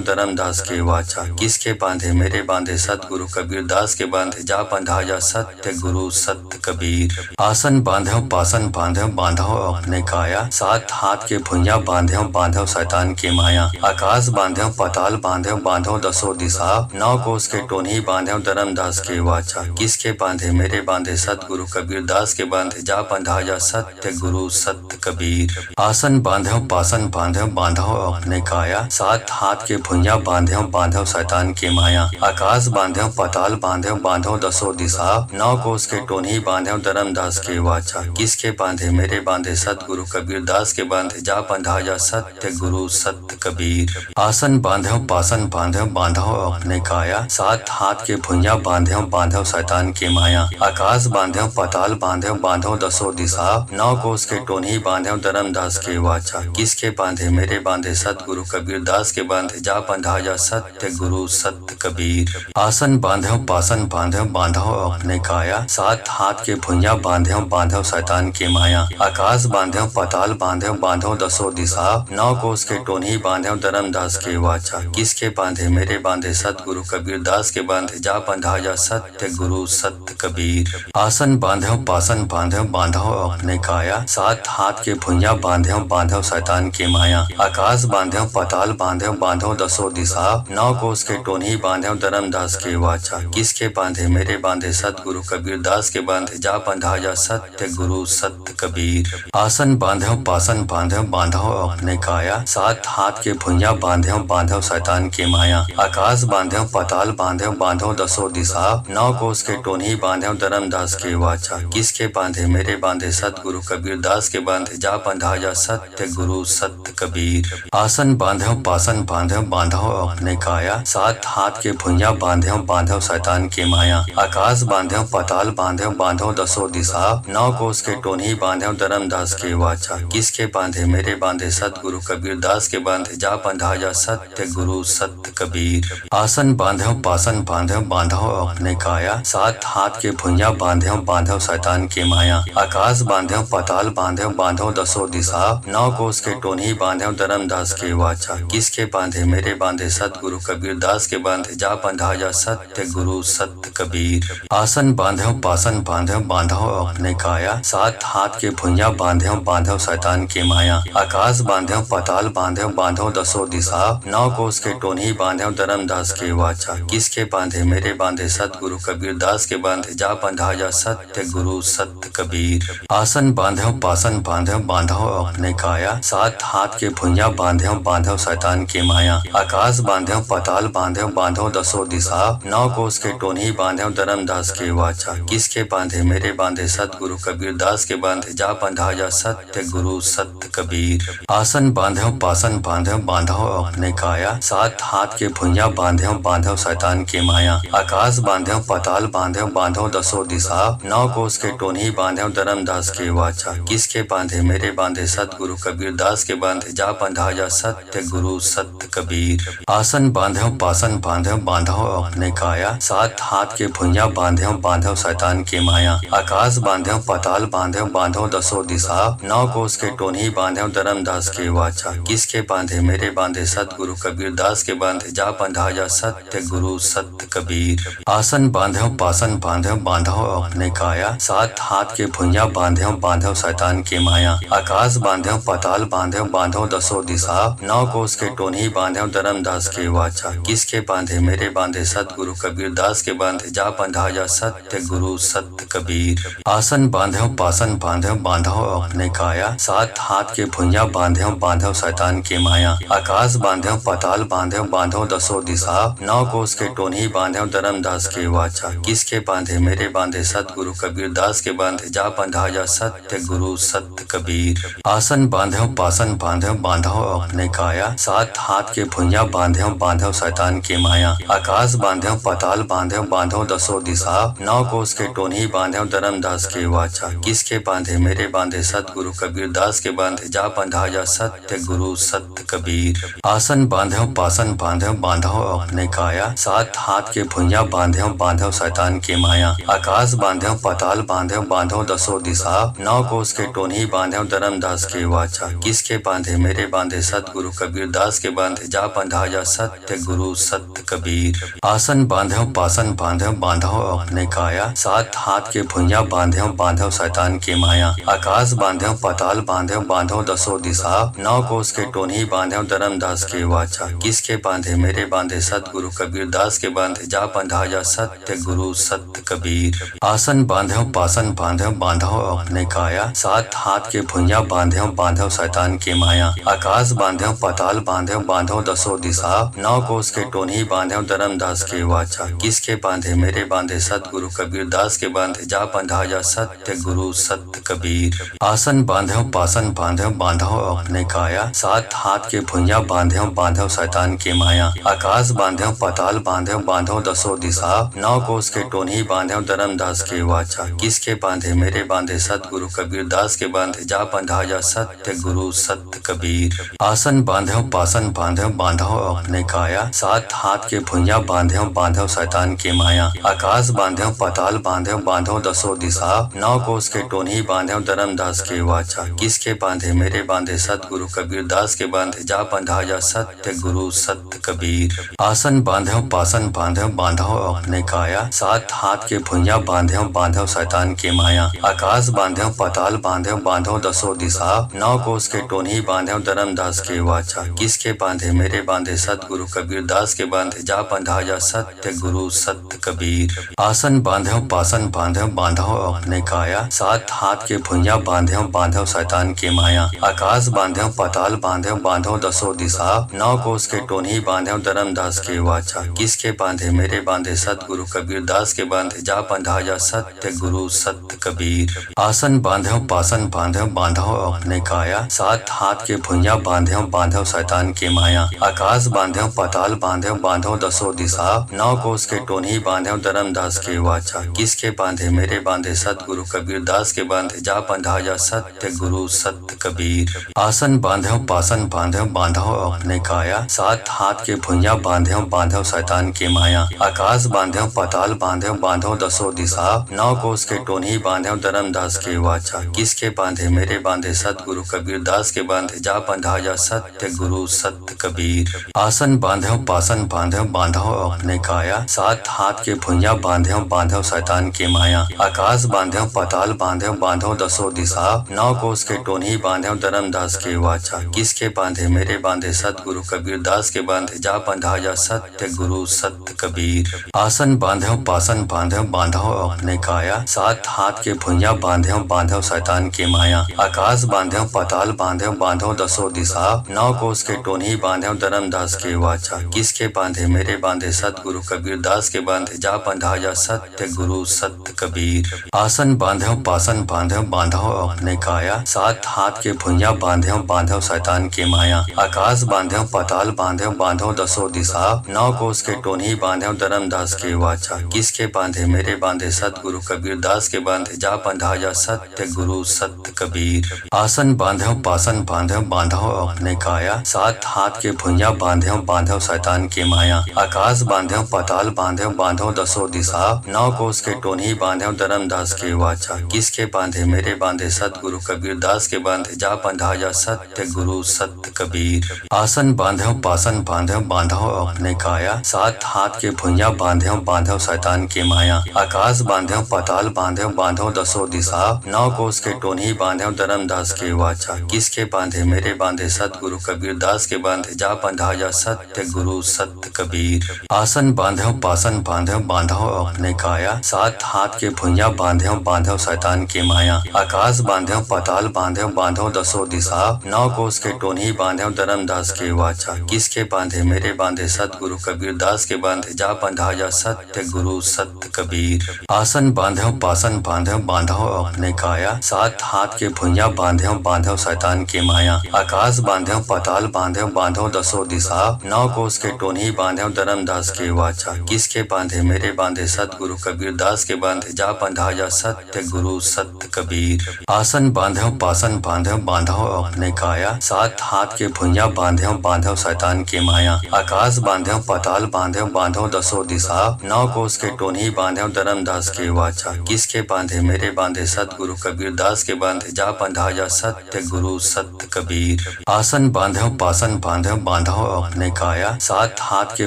धर्मदास के वाचा। किसके बांधे मेरे बांधे सतगुरु कबीर दास के बांधे, जा बंधाया सत्य गुरु सत्य कबीर। आसन बांध्यो पासन बांध्यो बांधो अपने काया, सात हाथ के भुइयां बांध्यो बांधो शैतान की माया। आकाश बांध्यो पाताल बांध्यो बांधो दसो दिशा, नौ कोस के टोन्ही बांध्यो धर्मदास के वाचा। किसके बांधे मेरे बांधे सतगुरु कबीर दास के बांधे, जा बंधाया सत्य गुरु सत्य कबीर। आसन बांध्यो पासन बांध्यो बांधो अपने काया, सात हाथ के भुइयां बांध्यो बांधो शैतान की माया। आकाश बांध्यो पाताल बांध्यो बांधो दसो दिशा, नौ कोस के टोन्ही बांध्यो धर्मदास के वाचा। किसके बांधे मेरे बांधे सतगुरु कबीर दास के बांधे, जा बंधाया सत्य गुरु सत्य कबीर। आसन बांध्यो पासन बांध्यो बांधो अपने काया, सात हाथ के भुइयां बांध्यो बांधो शैतान की माया। आकाश बांध्यो पाताल बांध्यो बांधो दसो दिशा, नौ कोस के टोन्ही बांध्यो धर्मदास के वाचा। किसके बांधे मेरे बांधे सतगुरु कबीर दास के बांधे, जा बंधाया सत्य गुरु सत्य कबीर। आसन बांध्यो पासन बांध्यो बांधो अपने काया, सात हाथ के भुइयां बांध्यो बांधो शैतान की माया। आकाश बांध्यो पाताल बांध्यो बांधो दसो दिशा, नौ कोस के टोन्ही बांध्यो धर्मदास के वाचा। किसके बांधे मेरे बांधे सतगुरु कबीर दास के बांधे, जा बंधाया सत्य गुरु सत्य कबीर। आसन बांध्यो पासन बांध्यो बांधो अपने काया, सात हाथ के भुइयां बांध्यो बांधो शैतान की माया। आकाश बांध्यो पाताल बांध्यो बांधो दसो दिशा, 9 कोस के टोन्ही बांध्यो धर्मदास के वाचा। किसके बांधे मेरे बांधे सतगुरु कबीर दास के बांधे, जा बंधाया सत्य गुरु सत्य कबीर। आसन बांध्यो पासन बांध्यो बांधो अपने काया, 7 हाथ के भुइयां बांध्यो बांधो शैतान के माया। आकाश बांध्यो पाताल बांध्यो बांधो दसो दिशा, 9 कोस के टोन्ही बांध्यो धर्मदास के वाचा। किसके बांधे मेरे बांधे सतगुरु कबीर दास के बांधे, जा बंधाया सत्य गुरु सत्य कबीर। आसन बांध्यो पासन बांध्यो बांधो अपने काया, 7 हाथ के भुइयां बांध्यो बांधो शैतान के माया। आकाश बांध्यो पाताल बांध्यो बांधो दसो दिशा, 9 कोस के टोन्ही बांध्यो धर्मदास के वाचा। किसके बांधे मेरे बांधे सतगुरु कबीर दास के बांधे, जा बंधाया सत्य गुरु सत्य कबीर। आसन बांध्यो पासन बांध्यो बांधो अपने काया, 7 हाथ के भुइयां बांध्यो बांधो शैतान के माया। आकाश बांध्यो पाताल बांध्यो बांधो दसो दिशा, 9 कोस के टोन्ही बांध्यो धर्मदास के वाचा। किसके बांधे मेरे बांधे सतगुरु कबीर दास के बांधे, जा बंधाया सत्य गुरु सत्य कबीर। आसन बांध्यो पासन बांध्यो बांधो अपने काया, 7 हाथ के भुइयां बांध्यो बांधो शैतान के माया। आकाश बांध्यो पाताल बांध्यो बांधो दसो दिशा, 9 कोस के टोन्ही बांध्यो धर्मदास के वाचा। किसके बांधे मेरे बांधे सतगुरु कबीर दास के बांधे, जा बंधाया सत्य गुरु सत्य कबीर। आसन बांध्यो पासन बांध्यो बांधो अपने काया, 7 हाथ के भुइयां बांध्यो बांधो शैतान के माया। आकाश बांध्यो पाताल बांध्यो बांधो दसो दिशा, 9 कोस के टोन्ही बांध्यो धर्मदास के वाचा। किसके बांधे मेरे बांधे सतगुरु कबीर दास के बांधे, जा बंधाया सत्य गुरु सत्य कबीर। आसन बांध्यो पासन बांध्यो बांधो अपने काया, 7 हाथ के भुइयां बांध्यो बांधो शैतान के माया। आकाश बांध्यो पाताल बांध्यो बांधो दसो दिशा, 9 कोस के टोन्ही बांध्यो धर्मदास के वाचा। किसके बांधे मेरे बांधे सतगुरु कबीर दास के बांधे, जा बंधाया सत्य गुरु सत्य कबीर। आसन बांध्यो पासन बांध्यो बांधो अपने काया, 7 हाथ के भुइयां बांध्यो बांधो शैतान के माया। आकाश बांध्यो पाताल बांध्यो बांधो दसो दिशा, 9 कोस के टोन्ही बांध्यो धर्मदास के वाचा। किसके बांधे मेरे बांधे सतगुरु कबीर दास के बांधे, जा बंधाया सत्य गुरु सत्य कबीर। आसन बांध्यो पासन बांध्यो बांधो अपने काया, 7 हाथ के भुइयां बांध्यो बांधो शैतान के माया। आकाश बांध्यो पाताल बांध्यो बांधो दसो दिशा, 9 कोस के टोन्ही बांध्यो धर्मदास के वाचा। किसके बांधे मेरे बांधे सतगुरु कबीर दास के बांधे, जा बंधाया सत्य गुरु सत्य कबीर। आसन बांध्यो पासन बांध्यो बांधो अपने काया, 7 हाथ के भुइयां बांध्यो बांधो शैतान के माया। आकाश बांध्यो पाताल बांध्यो बांधो दसो दिशा, 9 कोस के टोन्ही बांध्यो धर्मदास के वाचा। किसके बांधे मेरे बांधे सतगुरु कबीर दास के बांधे, जा बंधाया सत्य गुरु सत्य कबीर। आसन बांध्यो पासन बांध्यो बांधो अपने काया, 7 हाथ के भुइयां बांध्यो बांधो शैतान के माया। आकाश बांध्यो पाताल बांध्यो बांधो दसो दिशा, 9 कोस के टोन्ही बांध्यो धर्मदास के वाचा। किसके बांधे मेरे बांधे सतगुरु कबीर दास के बांधे, जा बंधाया सत्य गुरु सत्य कबीर। आसन बांध्यो पासन बांध्यो बांधो अपने काया, 7 हाथ के भुइयां बांध्यो बांधो शैतान के माया। आकाश बांध्यो पाताल बांध्यो बांधो दसो दिशा, 9 कोस के टोन्ही बांध्यो धर्मदास के वाचा। किसके बांधे मेरे बांधे सतगुरु कबीर दास के बांधे, जा बंधाया सत्य गुरु सत्य कबीर। आसन बांध्यो पासन बांध्यो बांधो अपने काया, 7 हाथ के भुइयां बांध्यो बांधो शैतान के माया। आकाश बांध्यो पाताल बांध्यो बांधो दसो दिशा, 9 कोस के टोन्ही बांध्यो धर्मदास के वाचा। किसके बांधे मेरे बांधे सतगुरु कबीर दास के बांधे, जा बंधाया सत्य गुरु सत्य कबीर। आसन बांध्यो पासन बांध्यो बांधो अपने काया, 7 हाथ के भुइयां बांध्यो बांधो शैतान के माया। आकाश बांध्यो पाताल बांध्यो बांधो दसो दिशा, 9 कोस के टोन्ही बांध्यो धर्मदास के वाचा। किसके बांधे मेरे बांधे सतगुरु कबीर दास के बांधे, जा बंधाया सत्य गुरु सत्य कबीर। आसन बांध्यो पासन बांध्यो बांधो अपने काया, 7 हाथ के भुइयां बांध्यो बांधो शैतान के माया। आकाश बांध्यो पाताल बांध्यो बांधो दसो दिशा, 9 कोस के टोन्ही बांध्यो धर्मदास के वाचा। किसके बांधे मेरे बांधे सतगुरु कबीर दास के बांधे, जा बंधाया सत्य गुरु सत्य कबीर। आसन बांध्यो पासन बांध्यो बांधो अपने काया, 7 हाथ के भुइयां बांध्यो बांधो शैतान के माया। आकाश बांध्यो पाताल बांध्यो बांधो दसो दिशा, 9 कोस के टोन्ही बांध्यो धर्मदास के वाचा। किसके बांधे मेरे बांधे सतगुरु कबीर दास के बांधे, जा बंधाया सत्य गुरु सत्य कबीर। आसन बांध्यो पासन बांध्यो बांधो अपने काया, 7 हाथ के भुइयां बांध्यो बांधो शैतान के माया। आकाश बांध्यो पाताल बांध्यो बांधो दसो दिशा, 9 कोस के टोन्ही बांध्यो धर्मदास धर्मदास के वाचा, किसके बांधे मेरे बांधे सतगुरु कबीर दास के बांधे, जा बंधा जा सत्य गुरु सत्य कबीर। आसन बांधो पासन बांधो बांधो अपने काया, सात हाथ के भुइयां बांधो बांधो शैतान के माया। आकाश बांधो पाताल बांधो बांधो दसो दिशा, नौ कोस के टोनी बांधो धर्मदास के वाचा, किसके बांधे मेरे बांधे सतगुरु कबीर दास के बांधे, जा बंधा जा सत्य गुरु सत्य कबीर। आसन बांधो पासन बांधो बांधो अपने काया, सात हाथ के भुइयां बांधो बांधो शैतान के माया। आकाश बांधो पाताल बांधो बांधो दसो दिशा, नौ कोस के टोनी बांधो धर्मदास के वाचा, किसके बांधे मेरे बांधे सतगुरु कबीर दास के बांधे, जा बंधा जा सत्य गुरु सत्य कबीर। आसन बांधो पासन बांधो बांधो अपने काया, सात हाथ के भुइयां बांधो बांधो शैतान के माया। आकाश बांधो पाताल बांधो बांधो दसो दिशा, नौ कोस के टोनी बांधो धर्मदास के वाचा, किसके बांधे मेरे बांधे सतगुरु कबीर दास के बांधे, जा बंधा जा सत्य गुरु सत्य कबीर। आसन बांधो पासन बांधो बांधो अपने काया, सात हाथ के भुइयां बांधो बांधो शैतान के माया। आकाश बांधो पाताल बांधो बांधो दसो दिशा, नौ कोस के टोनी बांधो धर्मदास के वाचा, किसके बांधे मेरे बांधे सतगुरु कबीर दास के बांधे, जा बंधा जा सत्य गुरु सत्य कबीर। आसन बांधो पासन बांधो बांधो अपने काया, सात हाथ के भुइयां बांधो बांधो शैतान के माया। आकाश बांधो पाताल बांधो बांधो दसो दिशा, नौ कोस के टोनी बांधो धर्मदास के वाचा, किसके बांधे मेरे बांधे सतगुरु कबीर दास के बांधे, जा बंधा जा सत्य गुरु सत्य कबीर। आसन बांधो पासन बांधो बांधो अपने काया, सात हाथ के भुइयां बांधो बांधो शैतान के माया। आकाश बांधो पाताल बांधो बांधो दसो दिशा, नौ कोस के टोनी बांधो धर्मदास के वाचा, किसके बांधे मेरे बांधे सतगुरु कबीर दास के बांधे, जा बंधा जा सत्य गुरु सत्य कबीर। आसन बांधो पासन बांधो बांधो अपने काया, सात हाथ के भुइयां बांधो बांधो शैतान के माया। आकाश बांधो पाताल बांधो बांधो दसो दिशा, नौ कोस के टोनी बांधो धर्मदास के वाचा, किसके बांधे मेरे बांधे सतगुरु कबीर दास के बांधे, जा बंधा जा सत्य गुरु सत्य कबीर। आसन बांधो पासन बांधो बांधो अपने काया, सात हाथ के भुइयां बांधो बांधो शैतान के माया। आकाश बांधो पाताल बांधो बांधो दसो दिशा, नौ कोस के टोनी बांधो धर्मदास के वाचा, किसके बांधे मेरे बांधे सतगुरु कबीर दास के बांधे, जा बंधा जा सत्य गुरु सत्य कबीर। आसन बांधो पासन बांधो बांधो अपने काया, सात हाथ के भुइयां बांधो बांधो शैतान के माया। आकाश बांधो पाताल बांधो बांधो दसो दिशा, नौ कोस के टोनी बांधो धर्मदास के वाचा, किसके बांधे मेरे बांधे सतगुरु कबीर दास के बांधे, जा बंधा जा सत्य गुरु सत्य कबीर। आसन बांधो पासन बांधो बांधो अपने काया, सात हाथ के भुइयां बांधो बांधो शैतान के माया। आकाश बांधो पाताल बांधो बांधो दसो दिशा, नौ कोस के टोनी बांधो धर्मदास के वाचा, किसके बांधे मेरे बांधे सतगुरु कबीर दास के बांधे, जा बंधा जा सत्य गुरु सत्य कबीर। आसन बांधो पासन बांधो बांधो अपने काया, सात हाथ के भुइयां बांधो बांधो शैतान के माया। आकाश बांधो पाताल बांधो बांधो दसो दिशा, नौ कोस के टोनी बांधो धर्मदास के वाचा, किसके बांधे मेरे बांधे सतगुरु कबीर दास के बांधे, जा बंधा जा सत्य गुरु सत्य कबीर। आसन बांधो पासन बांधो बांधो अपने काया, सात हाथ के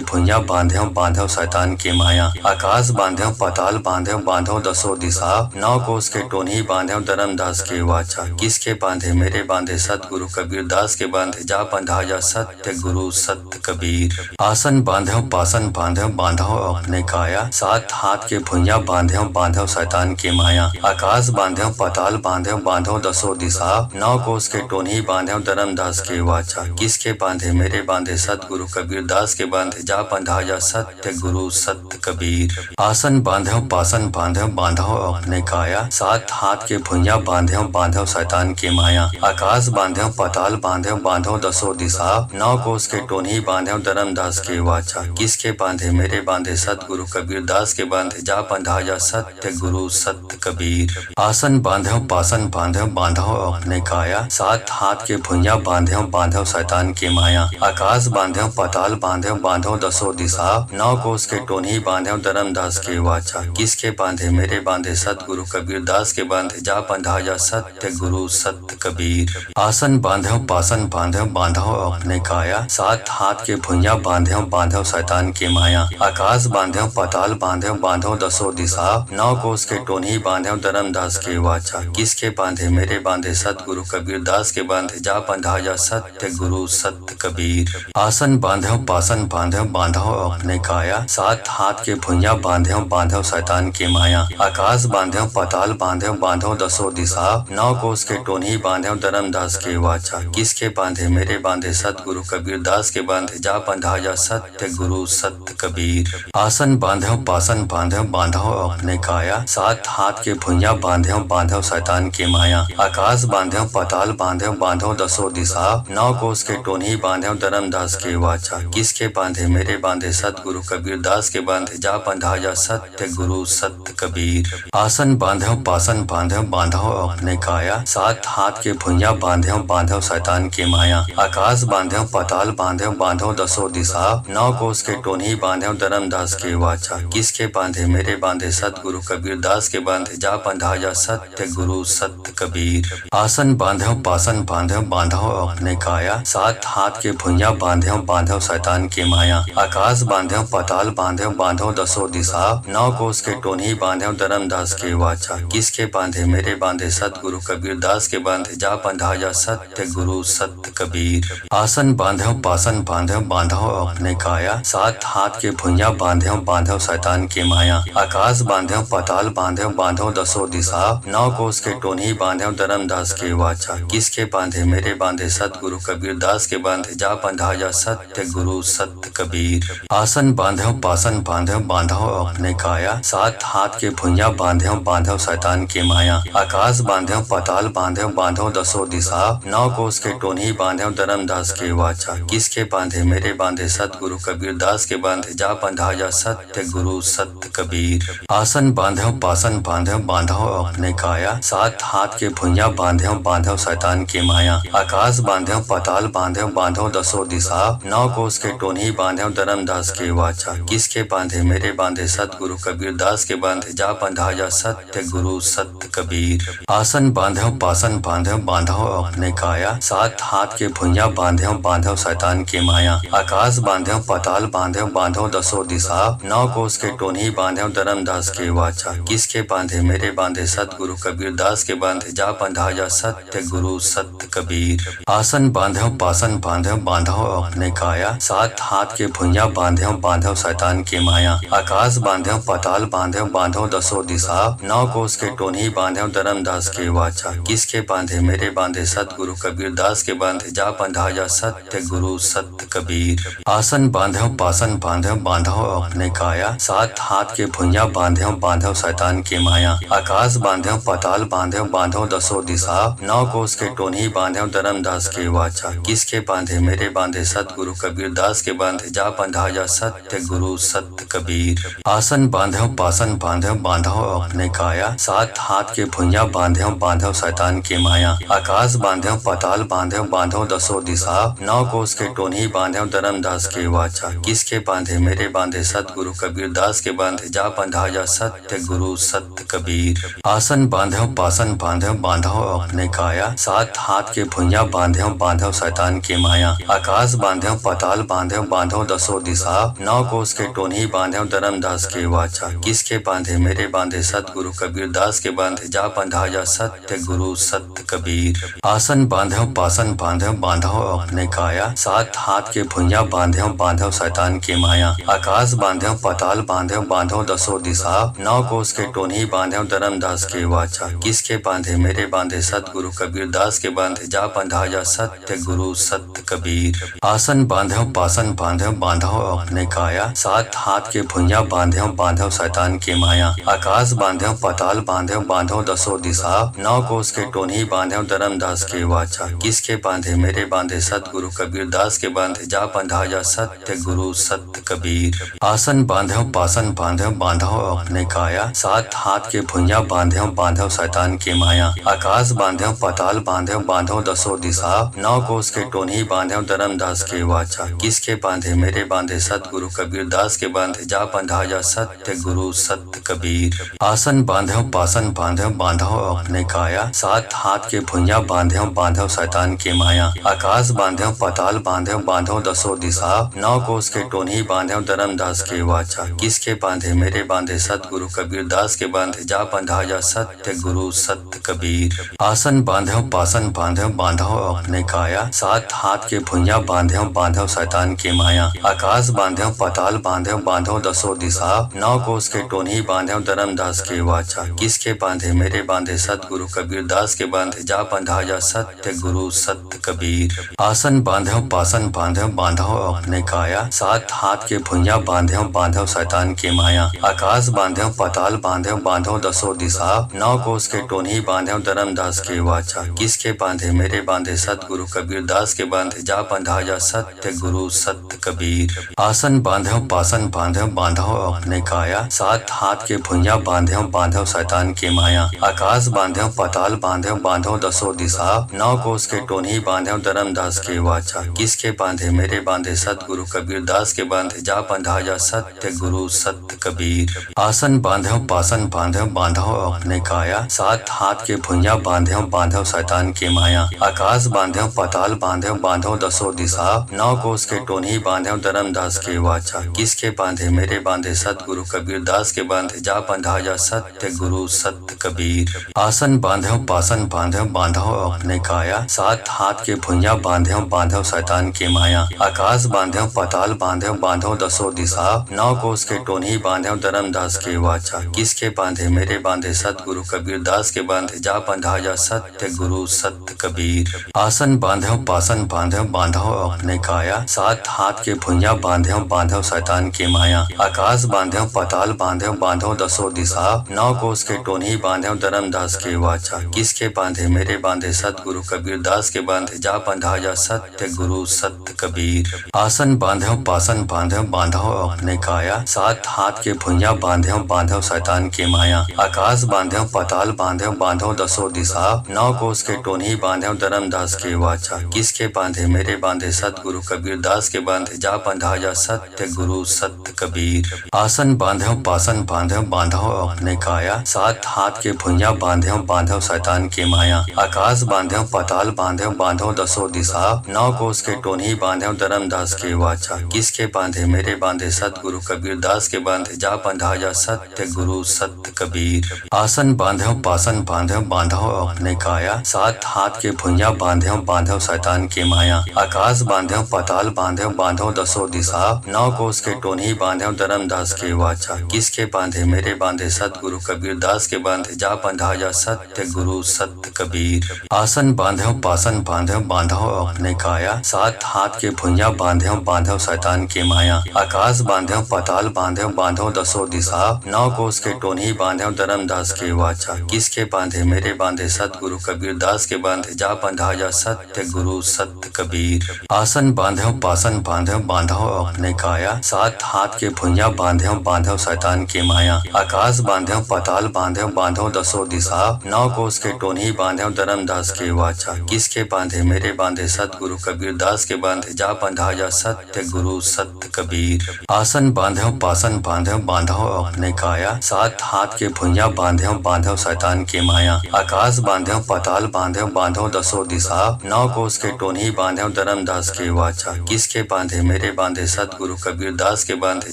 भुइयां बांधो बांधो शैतान के माया। आकाश बांधो पाताल बांधो बांधो दसो दिशा, नौ कोस के टोनी बांधो धर्मदास के वाचा, किसके बांधे मेरे बांधे सतगुरु कबीर दास के बांधे, जा बंधा जा सत्य गुरु सत्य कबीर। आसन बांधो पासन बांधो बांधो अपने काया, सात हाथ के भुइयां बांधो बांधो शैतान के माया। आकाश बांधो पाताल बांधो बांधो दसो दिशा, नौ कोस के टोनी बांधो धर्मदास के वाचा, किसके बांधे मेरे बांधे सतगुरु कबीर दास के बांधे, जा बंधा जा सत्य गुरु सत्य कबीर। आसन बांधो पासन बांधो बांधो अपने काया, सात हाथ के भुइयां बांधो बांधो शैतान के माया। आकाश बांधो पाताल बांधो बांधो दसो दिशा, नौ कोस के टोनी बांधो धर्मदास के वाचा, किसके बांधे मेरे बांधे सतगुरु कबीर दास के बांधे, जा बंधा जा सत्य गुरु सत्य कबीर। आसन बांधो पासन बांधो बांधो अपने काया, सात हाथ के भुइयां बांधो बांधो शैतान के माया। आकाश बांधो पाताल बांधो बांधो दसो दिशा, नौ कोस के टोनी बांधो धर्मदास के वाचा, किसके बांधे मेरे बांधे सतगुरु कबीर दास के बांधे, जा बंधा जा सत्य गुरु सत्य कबीर। आसन बांधो पासन बांधो बांधो अपने काया, सात हाथ के भुइयां बांधो बांधो शैतान के माया। आकाश बांधो पाताल बांधो बांधो दसो दिशा, नौ कोस के टोनी बांधो धर्मदास के वाचा, किसके बांधे मेरे बांधे सतगुरु कबीर दास के बांधे, जा बंधा जा सत्य गुरु सत्य कबीर। आसन बांधो पासन बांधो बांधो अपने काया, सात हाथ के भुइयां बांधो बांधो शैतान की माया। आकाश बांधो पाताल बांधो बांधो दसो दिशा, नौ कोस के टोनी बांधो धर्मदास के वाचा। किसके बांधे मेरे बांधे सतगुरु कबीर दास के बांधे, जा बंधाया सत्य गुरु सत्य कबीर। आसन बांधो पासन बांधो बांधो अपने काया, सात हाथ के भुइयां बांधो बांधो शैतान की माया। आकाश बांधो पाताल बांधो बांधो दसो दिशा, नौ कोस के टोनी बांधो धर्मदास के वाचा। किसके बांधे मेरे बांधे सतगुरु कबीर दास के बांधे, जा बंधाया सत्य गुरु सत्य कबीर। आसन बांधो पासन बांधो बांधो अपने काया, सात हाथ के भुइयां बांधो बांधो शैतान की माया। आकाश बांधो पाताल बांधो बांधो दसो दिशा, नौ कोस के टोनी बांधो धर्मदास के वाचा। किसके बांधे मेरे बांधे सतगुरु कबीर दास के बांधे, जा बंधाया सत्य गुरु सत्य कबीर। आसन बांधो पासन बांधो बांधो अपने काया, सात हाथ के भुइयां बांधो बांधो शैतान की माया। आकाश बांधो पाताल बांधो बांधो दसो दिशा, नौ कोस के टोनी बांधो धर्मदास के वाचा। किसके बांधे मेरे बांधे सतगुरु कबीर दास के बांधे, जा बंधाया सत्य गुरु सत्य कबीर। आसन बांधो पासन बांधो बांधो अपने काया, सात हाथ के भुइयां बांधो बांधो शैतान की माया। आकाश बांधो पाताल बांधो बांधो दसो दिशा, नौ कोस के टोनी बांधो धर्मदास के वाचा। किसके बांधे मेरे बांधे सतगुरु कबीर दास के बांधे, जा बंधाया सत्य गुरु सत्य कबीर। आसन बांधो पासन बांधो बांधो अपने काया, सात हाथ के भुइयां बांधो बांधो शैतान की माया। आकाश बांधो पाताल बांधो बांधो दसो दिशा, नौ कोस के टोनी बांधो धर्मदास के वाचा। किसके बांधे मेरे बांधे सतगुरु कबीर दास के बांधे, जा बंधाया सत्य गुरु सत्य कबीर। आसन बांधो पासन बांधो बांधो अपने काया, सात हाथ के भुइयां बांधो बांधो शैतान की माया। आकाश बांधो पाताल बांधो बांधो दसो दिशा, नौ कोस के टोनी बांधो धर्मदास के वाचा। किसके बांधे मेरे बांधे सतगुरु कबीर दास के बांधे, जा बंधाया सत्य गुरु सत्य कबीर। आसन बांधो पासन बांधो बांधो अपने काया, सात हाथ के भुइयां बांधो बांधो शैतान की माया। आकाश बांधो पाताल बांधो बांधो दसो दिशा, नौ कोस के टोनी बांधो धर्मदास के वाचा। किसके बांधे मेरे बांधे सतगुरु कबीर दास के बांधे, जा बंधाया सत्य गुरु सत्य कबीर। आसन बांधो पासन बांधो बांधो अपने काया, सात हाथ के भुइयां बांधो बांधो शैतान की माया। आकाश बांधो पाताल बांधो बांधो दसो दिशा, नौ कोस के टोनी बांधो धर्मदास के वाचा। किसके बांधे मेरे बांधे सतगुरु कबीर दास के बांधे, जा बंधाया सत्य गुरु सत्य कबीर। आसन बांधो पासन बांधो बांधो अपने काया, सात हाथ के भुइयां बांधो बांधो शैतान की माया। आकाश बांधो पाताल बांधो बांधो दसो दिशा, नौ कोस के टोनी बांधो धर्मदास के वाचा। किसके बांधे मेरे बांधे सतगुरु कबीर दास के बांधे, जा बंधाया सत्य गुरु सत्य कबीर। आसन बांधो पासन बांधो बांधो अपने काया, सात हाथ के भुइयां बांधो बांधो शैतान की माया। आकाश बांधो पाताल बांधो बांधो दसो दिशा, नौ कोस के टोनी बांधो धर्मदास के वाचा। किसके बांधे मेरे बांधे सतगुरु कबीर दास के बांधे, जा बंधाया सत्य गुरु सत्य कबीर। आसन बांधो पासन बांधो बांधो अपने काया, सात हाथ के भुइयां बांधो बांधो शैतान की माया। आकाश बांधो पाताल बांधो बांधो दसो दिशा, नौ कोस के टोनी बांधो धर्मदास के वाचा। किसके बांधे मेरे बांधे सतगुरु कबीर दास के बांधे, जा बंधाया सत्य गुरु सत्य कबीर। आसन बांधो पासन बांधो बांधो अपने काया, सात हाथ के भुइयां बांधो बांधो शैतान की माया। आकाश बांधो पाताल बांधो बांधो दसो दिशा, नौ कोस के टोनी बांधो धर्मदास के वाचा। किसके बांधे मेरे बांधे सतगुरु कबीर दास के बांधे, जा बंधाया सत्य गुरु सत्य कबीर। आसन बांधो पासन बांधो बांधो अपने काया, सात हाथ के भुइयां बांधो बांधो शैतान की माया। आकाश बांधो पाताल बांधो बांधो दसो दिशा, नौ कोस के टोनी बांधो धर्मदास के वाचा। किसके बांधे मेरे बांधे सतगुरु कबीर दास के बांधे, जा बंधाया सत्य गुरु सत्य कबीर। आसन बांधो पासन बांधो बांधो अपने काया, सात हाथ के भुइयां बांधो बांधो शैतान की माया। आकाश बांधो पाताल बांधो बांधो दसो दिशा, नौ कोस के टोनी बांधो धर्मदास के वाचा। किसके बांधे मेरे बांधे सतगुरु कबीर दास के बांधे, जा बंधाया सत्य गुरु सत्य कबीर। आसन बांधो पासन बांधो बांधो अपने काया, सात हाथ के भुइयां बांधो बांधो शैतान की माया। आकाश बांधो पाताल बांधो बांधो दसो दिशा, नौ कोस के टोनी बांधो धर्मदास के वाचा। किसके बांधे मेरे बांधे सतगुरु कबीर दास के बांधे, जा बंधाया सत्य गुरु सत्य कबीर। आसन बांधो पासन बांधो बांधो अपने अपने काया, सात हाथ के भुइयां बांध्यो बांधो शैतान की माया। आकाश बांध्यो पाताल बांध्यो बांधो दसो दिशा, नौ कोस के टोन्ही बांध्यो धर्मदास के वाचा। किसके बांधे मेरे बांधे सतगुरु कबीर दास के बांधे, जा बंधाया सत्य गुरु सत्य कबीर। आसन बांध्यो पासन बांध्यो बांधो अपने काया, सात हाथ के भुइयां बांध्यो बांधो शैतान की माया। आकाश बांध्यो पाताल बांध्यो बांधो दसो दिशा, नौ कोस के टोन्ही बांध्यो धर्मदास के वाचा। किसके बांधे मेरे बांधे सतगुरु कबीर दास के बांधे, जा बंधाया सत्य गुरु सत्य कबीर। आसन बांध्यो पासन बांध्यो बांधो अपने काया, सात हाथ के भुइयां बांध्यो बांधो शैतान की माया। आकाश बांध्यो पाताल बांध्यो बांधो दसो दिशा, नौ कोस के टोन्ही बांध्यो धर्मदास के वाचा। किसके बांधे मेरे बांधे सतगुरु कबीर दास के बांधे, जा बंधाया सत्य गुरु सत्य कबीर। आसन बांध्यो पासन बांध्यो बांधो अपने काया, सात हाथ के भुइयां बांध्यो बांधो शैतान की माया। आकाश बांध्यो पाताल बांध्यो बांधो दसो दिशा, नौ कोस के टोन्ही बांध्यो धर्मदास के वाचा। किसके बांधे मेरे बांधे सतगुरु कबीर दास के बांधे, जा बंधाया सत्य गुरु सत्य कबीर। आसन बांध्यो पासन बांध्यो बांधो अपने काया, सात हाथ के भुइयां बांध्यो बांधो शैतान की माया। आकाश बांध्यो पाताल बांध्यो बांधो दसो दिशा, नौ कोस के टोन्ही बांध्यो धर्मदास के वाचा। किसके बांधे मेरे बांधे सतगुरु कबीर दास के बांधे, जा बंधाया सत्य गुरु सत्य कबीर। आसन बांध्यो पासन बांध्यो बांधो अपने काया, सात हाथ के भुइयां बांध्यो बांधो शैतान की माया। आकाश बांध्यो पाताल बांध्यो बांधो दसो दिशा, नौ कोस के टोन्ही बांध्यो धर्मदास के वाचा। किसके बांधे मेरे बांधे सतगुरु कबीर दास के बांधे, जा बंधाया सत्य गुरु सत्य कबीर। आसन बांध्यो पासन बांध्यो बांधो अपने काया, सात हाथ के भुइयां बांध्यो बांधो शैतान की माया। आकाश बांध्यो पाताल बांध्यो बांधो दसो दिशा, नौ कोस के टोन्ही बांध्यो धर्मदास के वाचा। किसके बांधे मेरे बांधे सतगुरु कबीर दास के बांधे, जा बंधाया सत्य गुरु सत्य कबीर। आसन बांध्यो पासन बांध्यो बांधो अपने काया, सात हाथ के भुइयां बांध्यो बांधो शैतान की माया। आकाश बांध्यो पाताल बांध्यो बांधो दसो दिशा, नौ कोस के टोन्ही बांध्यो धर्मदास के वाचा। किसके बांधे मेरे बांधे सतगुरु कबीर दास के बांधे, जा बंधाया सत्य गुरु सत्य कबीर। आसन बांध्यो पासन बांध्यो बांधो अपने काया, सात हाथ के भुइयां बांध्यो बांधो शैतान की माया। आकाश बांध्यो पाताल बांध्यो बांधो दसो दिशा, नौ कोस के टोन्ही बांध्यो धर्मदास के वाचा। किसके बांधे मेरे बांधे सतगुरु कबीर दास के बांधे, जा बंधाया सत्य गुरु सत्य कबीर। आसन बांध्यो पासन बांध्यो बांधो अपने काया, सात हाथ के भुइयां बांध्यो बांधो शैतान की माया। आकाश बांध्यो पाताल बांध्यो बांधो दसो दिशा, नौ कोस के टोन्ही बांध्यो धर्मदास के वाचा। किसके बांधे मेरे बांधे सतगुरु कबीर दास के बांधे, जा बंधाया सत्य गुरु सत्य कबीर। आसन बांध्यो पासन बांध्यो बांधो अपने काया, सात हाथ के भुइयां बांध्यो बांधो शैतान की माया। आकाश बांध्यो पाताल बांध्यो बांधो दसो दिशा, नौ कोस के टोन्ही बांध्यो धर्मदास के वाचा। किसके बांधे मेरे बांधे सतगुरु कबीर दास के बांधे, जा बंधाया सत्य गुरु सत्य कबीर। आसन बांध्यो पासन बांध्यो बांधो अपने काया, सात हाथ के भुइयां बांध्यो बांधो शैतान की माया। आकाश बांध्यो पाताल बांध्यो बांधो दसो दिशा, नौ कोस के टोन्ही बांध्यो धर्मदास के वाचा। किसके बांधे मेरे बांधे सतगुरु कबीर दास के बांधे,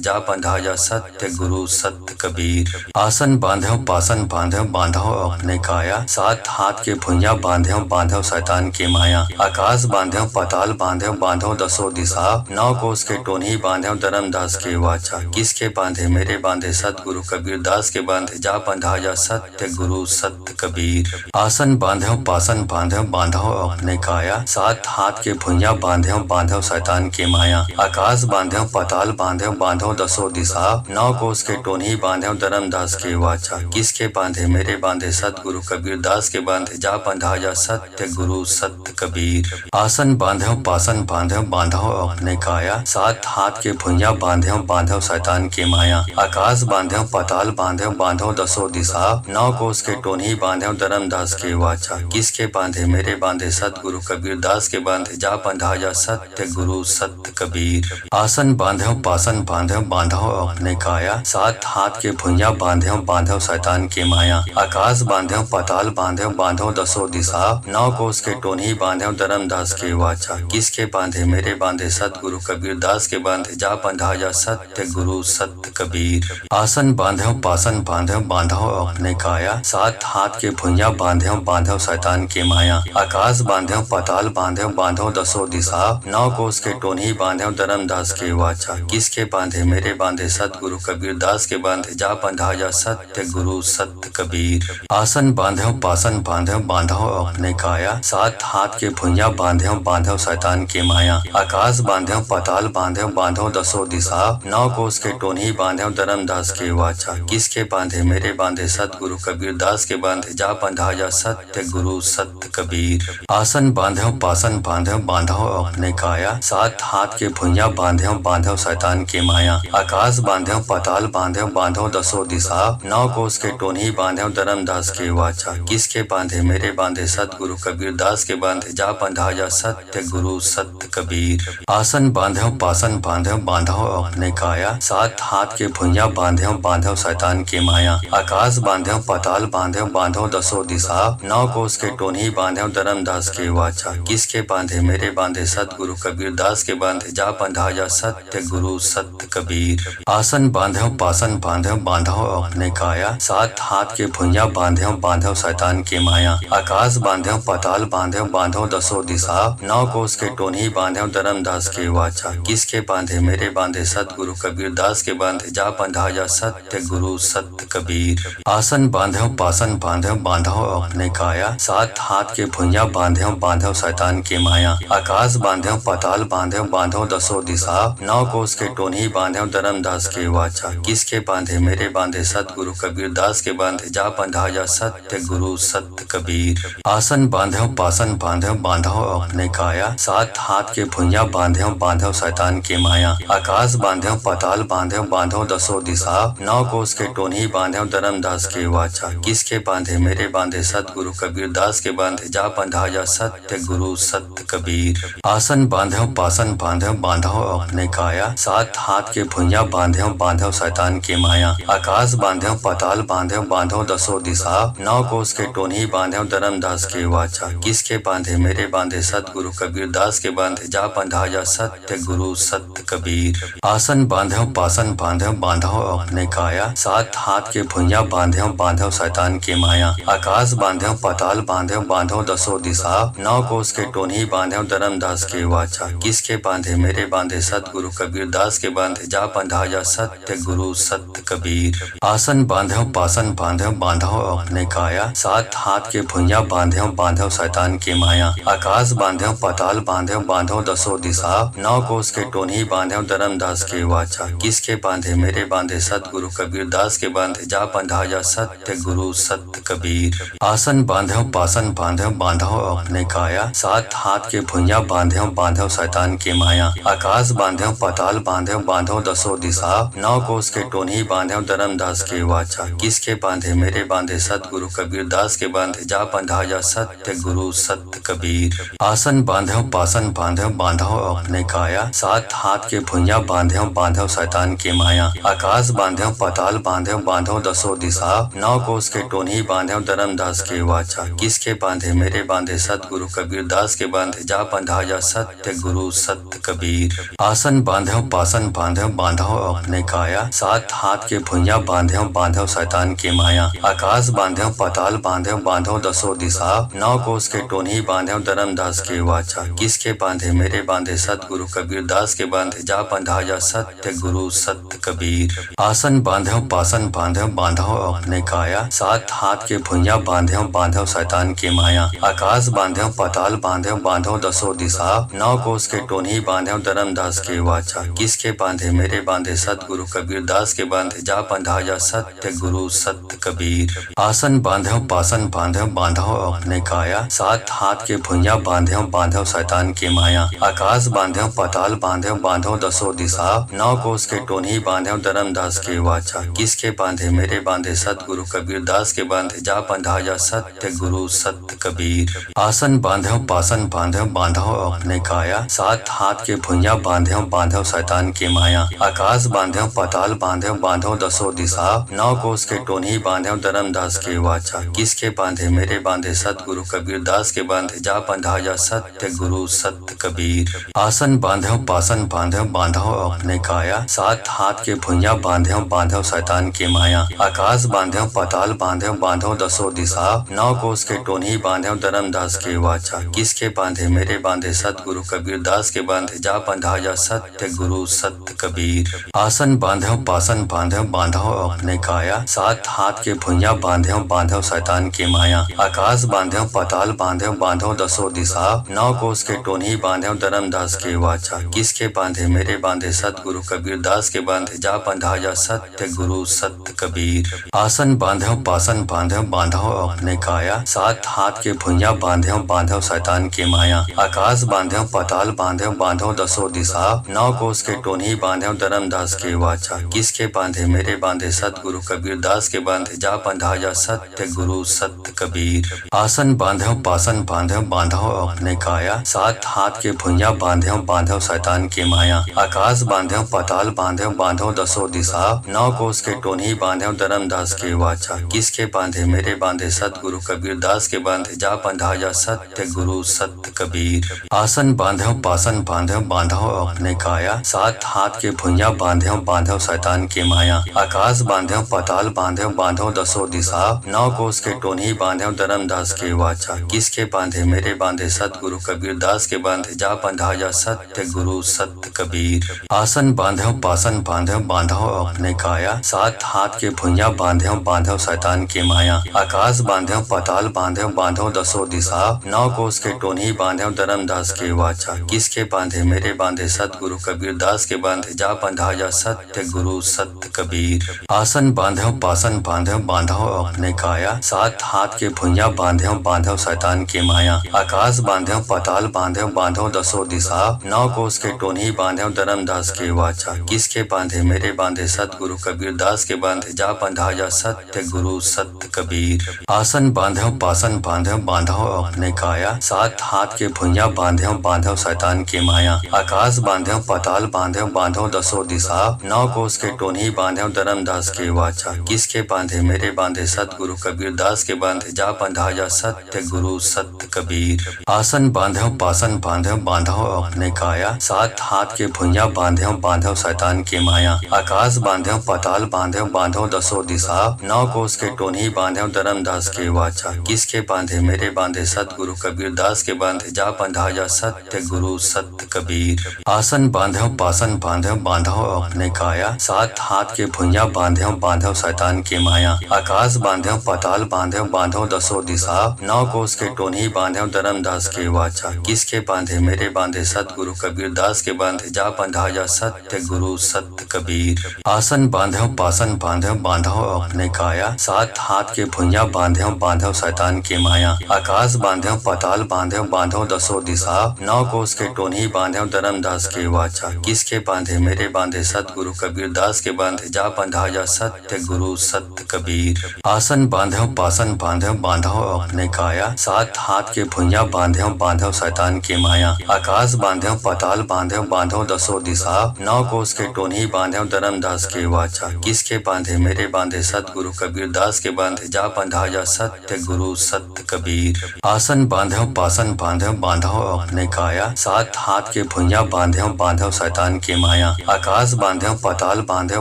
जा बंधाया सत्य गुरु सत्य कबीर। आसन बांध्यो पासन बांध्यो बांधो अपने काया, सात हाथ के भुइयां बांध्यो बांधो शैतान की माया। आकाश बांध्यो पाताल बांध्यो बांधो दसो दिशा, नौ कोस के टोन्ही बांध्यो धर्मदास के वाचा। किसके बांधे मेरे बांधे सतगुरु कबीर दास के बांधे, जा बंधाया सत्य गुरु सत्य कबीर। आसन बांध्यो पासन बांध्यो बांधो अपने काया, सात हाथ के भुइयां बांध्यो बांधो शैतान की माया। आकाश बांध्यो पाताल बांध्यो बांधो दसो दिशा, नौ कोस के टोन्ही बांध्यो धर्मदास के वाचा। किसके बांधे मेरे बांधे सतगुरु कबीर दास के बांधे, जा बंधाया सत्य गुरु सत्य कबीर। आसन बांध्यो पासन बांध्यो बांधो अपने काया, सात हाथ के भुइयां बांध्यो बांधो शैतान की माया। आकाश बांध्यो पाताल बांध्यो बांधो दसो दिशा, नौ कोस के टोन्ही बांध्यो धर्मदास के वाचा। किसके बांधे मेरे बांधे सतगुरु कबीर दास के बांधे, जा बंधाया सत्य गुरु सत्य कबीर। आसन बांध्यो पासन बांध्यो बांधो अपने काया, सात हाथ के भुइयां बांध्यो बांधो शैतान की माया। आकाश बांध्यो पाताल बांध्यो बांधो दसो दिशा, नौ कोस के टोन्ही बांध्यो धर्मदास के वाचा। किसके बांधे मेरे बांधे सतगुरु कबीर दास के बांधे, जा बंधाया सत्य गुरु सत्य कबीर। आसन बांध्यो पासन बांध्यो बांधो अपने काया, सात हाथ के भुइयां बांध्यो बांधो शैतान की माया। आकाश बांध्यो बांध्यो पाताल बांध्यो बांधो दसो दिशा, 9 कोस के टोन्ही बांध्यो धर्मदास के वाचा। किसके बांधे मेरे बांधे सतगुरु कबीर दास के बांधे, जा बंधाया सत्य गुरु सत्य कबीर। आसन बांध्यो पासन बांध्यो बांधो अपने काया, 7 हाथ के भुइयां बांध्यो बांधो शैतान के माया। आकाश बांध्यो पाताल बांध्यो बांधो दसो दिशा, 9 कोस के टोन्ही बांध्यो धर्मदास के वाचा। किसके बांधे मेरे बांधे सतगुरु कबीर दास के बांधे, जा बंधाया सत्य गुरु सत्य कबीर। आसन बांध्यो पासन बांध्यो बांधो अपने काया, 7 हाथ के भुइयां बांध्यो बांधो शैतान के माया। आकाश बांध्यो पाताल बांध्यो बांधो दसो दिशा, 9 कोस के टोन्ही बांध्यो धर्मदास के वाचा। किसके बांधे मेरे बांधे सतगुरु कबीर दास के बांधे, जा बंधाया सत्य गुरु सत्य कबीर। आसन बांध्यो पासन बांध्यो बांधो अपने काया, 7 हाथ के भुइयां बांध्यो बांधो शैतान के माया। आकाश बांध्यो पाताल बांध्यो बांधो दसो दिशा, 9 कोस के टोन्ही बांध्यो धर्मदास के वाचा। किसके बांधे मेरे बांधे सतगुरु कबीर दास के बांधे, जा बंधाया सत्य गुरु सत्य कबीर। आसन बांध्यो पासन बांध्यो बांधो अपने काया, 7 हाथ के भुइयां बांध्यो बांधो शैतान के माया। आकाश बांध्यो पाताल बांध्यो बांधो दसो दिशा, 9 कोस के टोन्ही बांध्यो धर्मदास के वाचा। किसके बांधे मेरे बांधे सतगुरु कबीर दास के बांधे, जा बंधाया सत्य गुरु सत्य कबीर। आसन बांध्यो पासन बांध्यो बांधो अपने काया, 7 हाथ के भुइयां बांध्यो बांधो शैतान के माया। आकाश बांध्यो पाताल बांध्यो बांधो दसो दिशा, 9 कोस के टोन्ही बांध्यो धर्मदास के वाचा। किसके बांधे मेरे बांधे सतगुरु कबीर दास के बांधे, जा बंधाया सत्य गुरु सत्य कबीर। आसन बांध्यो पासन बांध्यो बांधो अपने काया, 7 हाथ के भुइयां बांध्यो बांधो शैतान के माया। आकाश बांध्यो पाताल बांध्यो बांधो दसो दिशा, 9 कोस के टोन्ही बांध्यो धर्मदास के वाचा। किसके बांधे मेरे बांधे सतगुरु कबीर दास के बांधे, जा बंधाया सत्य गुरु सत्य कबीर। आसन बांध्यो पासन बांध्यो बांधो अपने काया, 7 हाथ के भुइयां बांध्यो बांधो शैतान के माया। आकाश बांध्यो पाताल बांध्यो बांधो दसो दिशा, 9 कोस के टोन्ही बांध्यो धर्मदास के वाचा। किसके बांधे मेरे बांधे सतगुरु कबीर दास के बांधे, जा बंधाया सत्य गुरु सत्य कबीर। आसन बांध्यो पासन बांध्यो बांधो अपने काया, 7 हाथ के भुइयां बांध्यो बांधो शैतान के माया। आकाश बांध्यो पाताल बांध्यो बांधो दसो दिशा, 9 कोस के टोन्ही बांध्यो धर्मदास के वाचा। किसके बांधे मेरे बांधे सतगुरु कबीर दास के बांधे, जा बंधाया सत्य गुरु सत्य कबीर। आसन बांध्यो पासन बांध्यो बांधो अपने काया, 7 हाथ के भुइयां बांध्यो बांधो शैतान के माया। आकाश बांध्यो पाताल बांध्यो बांधो दसो दिशा, 9 कोस के टोन्ही बांध्यो धर्मदास के वाचा। किसके बांधे मेरे बांधे सतगुरु कबीर दास के बांधे, जा बंधाया सत्य गुरु सत्य कबीर। आसन बांध्यो पासन बांध्यो बांधो अपने काया, 7 हाथ के भुइयां बांध्यो बांधो शैतान के माया। आकाश बांध्यो पाताल बांध्यो बांधो दसो दिशा, 9 कोस के टोन्ही बांध्यो धर्मदास के वाचा। किसके बांधे मेरे बांधे सतगुरु कबीर दास के बांधे, जा बंधाया सत्य गुरु सत्य कबीर। आसन बांध्यो पासन बांध्यो बांधो अपने काया, 7 हाथ के भुइयां बांध्यो बांधो शैतान के माया। आकाश बांध्यो पाताल बांध्यो बांधो दसो दिशा, 9 कोस के टोन्ही बांध्यो धर्मदास के वाचा। किसके बांधे मेरे बांधे सतगुरु कबीर दास के बांधे, जा बंधाया सत्य गुरु सत्य कबीर। आसन बांध्यो पासन बांध्यो बांधो अपने काया, 7 हाथ के भुइयां बांध्यो बांधो शैतान के माया। आकाश बांध्यो पाताल बांध्यो बांधो दसो दिशा, 9 कोस के टोन्ही बांध्यो धर्मदास के वाचा। किसके बांधे मेरे बांधे सतगुरु कबीर दास के बांधे, जा बंधाया सत्य गुरु सत्य कबीर। आसन बांध्यो पासन बांध्यो बांधो अपने काया, 7 हाथ के भुइयां बांध्यो बांधो शैतान के माया। आकाश बांध्यो पाताल बांध्यो बांधो दसो दिशा, 9 कोस के टोन्ही बांध्यो धर्मदास के वाचा। किसके बांधे मेरे बांधे सतगुरु कबीर दास के बांधे, जा बंधाया सत्य गुरु सत्य कबीर। आसन बांध्यो पासन बांध्यो बांधो अपने काया, 7 हाथ के भुइयां बांध्यो बांधो शैतान के माया। आकाश बांध्यो पाताल बांध्यो बांधो दसो दिशा, 9 कोस के टोन्ही बांध्यो धर्मदास के वाचा। किसके बांधे मेरे बांधे सतगुरु कबीर दास के बांधे, जा बंधाया सत्य गुरु सत्य कबीर। आसन बांध्यो पासन बांध्यो बांधो अपने काया, 7 हाथ के भुइयां बांध्यो बांधो शैतान के माया। आकाश बांध्यो पाताल बांध्यो बांधो दसो दिशा, 9 कोस के टोन्ही बांध्यो धर्मदास के वाचा। किसके बांधे मेरे बांधे सतगुरु कबीर दास के बांधे, जा बंधाया सत्य गुरु सत्य कबीर। आसन बांध्यो पासन बांध्यो बांधो अपने काया, 7 हाथ के भुइयां बांध्यो बांधो शैतान के माया। आकाश बांध्यो पाताल बांध्यो बांधो दसो दिशा, 9 कोस के टोन्ही बांध्यो धर्मदास के के वाचा, किसके बांधे मेरे बांधे सतगुरु कबीर दास के बांधे, जा बंधाया सत्य गुरु सत्य कबीर। आसन बांधो पासन बांधो बांधो अपने काया, सात हाथ के भुइयां बांधो बांधो शैतान की माया। आकाश बांधो पाताल बांधो बांधो दसो दिशा, नौ कोस के टोनी बांधो धर्मदास के वाचा, किसके बांधे मेरे बांधे सतगुरु कबीर दास के बांधे, जा बंधाया सत्य गुरु सत्य कबीर। आसन बांधो पासन बांधो बांधो अपने काया, सात हाथ के भुइयां बांधो बांधो शैतान की माया। आकाश बांधो पाताल बांधो बांधो दसो दिशा, नौ कोस के टोनी बांधो धर्मदास के वाचा, किसके बांधे मेरे बांधे सतगुरु कबीर दास के बांधे, जा बंधाया सत्य गुरु सत्य कबीर। आसन बांधो पासन बांधो बांधो अपने काया, सात हाथ के भुइयां बांधो बांधो शैतान की माया। आकाश बांधो पाताल बांधो बांधो दसो दिशा, नौ कोस के टोनी बांधो धर्मदास के वाचा, किसके बांधे मेरे बांधे सतगुरु कबीर दास के बांधे, जा बंधाया सत्य गुरु सत्य कबीर। आसन बांधो पासन बांधो बांधो अपने काया, सात हाथ के भुइयां बांधो बांधो शैतान की माया। आकाश बांधो पाताल बांधो बांधो दसो दिशा, नौ कोस के टोनी बांधो धर्मदास के वाचा, किसके बांधे मेरे बांधे सतगुरु कबीर दास के बांधे, जा बंधाया सत्य गुरु सत्य कबीर। आसन बांधो पासन बांधो बांधो अपने काया, सात हाथ के भुइयां बांधो बांधो शैतान की माया। आकाश बांधो पाताल बांधो बांधो दसो दिशा, नौ कोस के टोनी बांधो धर्मदास के वाचा, किसके बांधे मेरे बांधे सतगुरु कबीर दास के बांधे, जा बंधाया सत्य गुरु सत्य कबीर। आसन बांधो पासन बांधो बांधो अपने काया, सात हाथ के भुइयां बांधो बांधो शैतान की माया। आकाश बांधो पाताल बांधो बांधो दसो दिशा, नौ कोस के टोनी बांधो धर्मदास के वाचा, किसके बांधे मेरे बांधे सतगुरु कबीर दास के बांधे, जा बंधाया सत्य गुरु सत्य कबीर। आसन बांधो पासन बांधो बांधो अपने काया, सात हाथ के भुइयां बांधो बांधो शैतान की माया। आकाश बांधो पाताल बांधो बांधो दसो दिशा, नौ कोस के टोनी बांधो धर्मदास के वाचा, किसके बांधे मेरे बांधे सतगुरु कबीर दास के बांधे, जा बंधाया सत्य गुरु सत्य कबीर। आसन बांधो पासन बांधो बांधो अपने काया, सात हाथ के भुइयां बांधो बांधो शैतान की माया। आकाश बांधो पाताल बांधो बांधो दसो दिशा, नौ कोस के टोनी बांधो धर्मदास के वाचा, किसके बांधे मेरे बांधे सतगुरु कबीर दास के बांधे, जा बंधाया सत्य गुरु सत्य कबीर। आसन बांधो पासन बांधो बांधो अपने काया, सात हाथ के भुइयां बांधो बांधो शैतान की माया। आकाश बांधो पाताल बांधो बांधो दसो दिशा, नौ कोस के टोनी बांधो धर्मदास के वाचा, किसके बांधे मेरे बांधे सतगुरु कबीर दास के बांधे, जा बंधाया सत्य गुरु सत्य कबीर। आसन बांधो पासन बांधो बांधो अपने काया, सात हाथ के भुइयां बांधो बांधो शैतान की माया। आकाश बांधो पाताल बांधो बांधो दसो दिशा, नौ कोस के टोनी बांधो धर्मदास के वाचा, किसके बांधे मेरे बांधे सतगुरु कबीर दास के बांधे, जा बंधाया सत्य गुरु सत्य कबीर। आसन बांधो पासन बांधो बांधो अपने काया, सात हाथ के भुइयां बांधो बांधो शैतान की माया। आकाश बांधो पाताल बांधो बांधो दसो दिशा, नौ कोस के टोनी बांधो धर्मदास के वाचा, किसके बांधे मेरे बांधे सतगुरु कबीर दास के बांधे, जा बंधाया सत्य गुरु सत्य कबीर। आसन बांधो पासन बांधो बांधो अपने काया, सात हाथ के भुइयां बांधो बांधो शैतान की माया। आकाश बांधो पाताल बांधो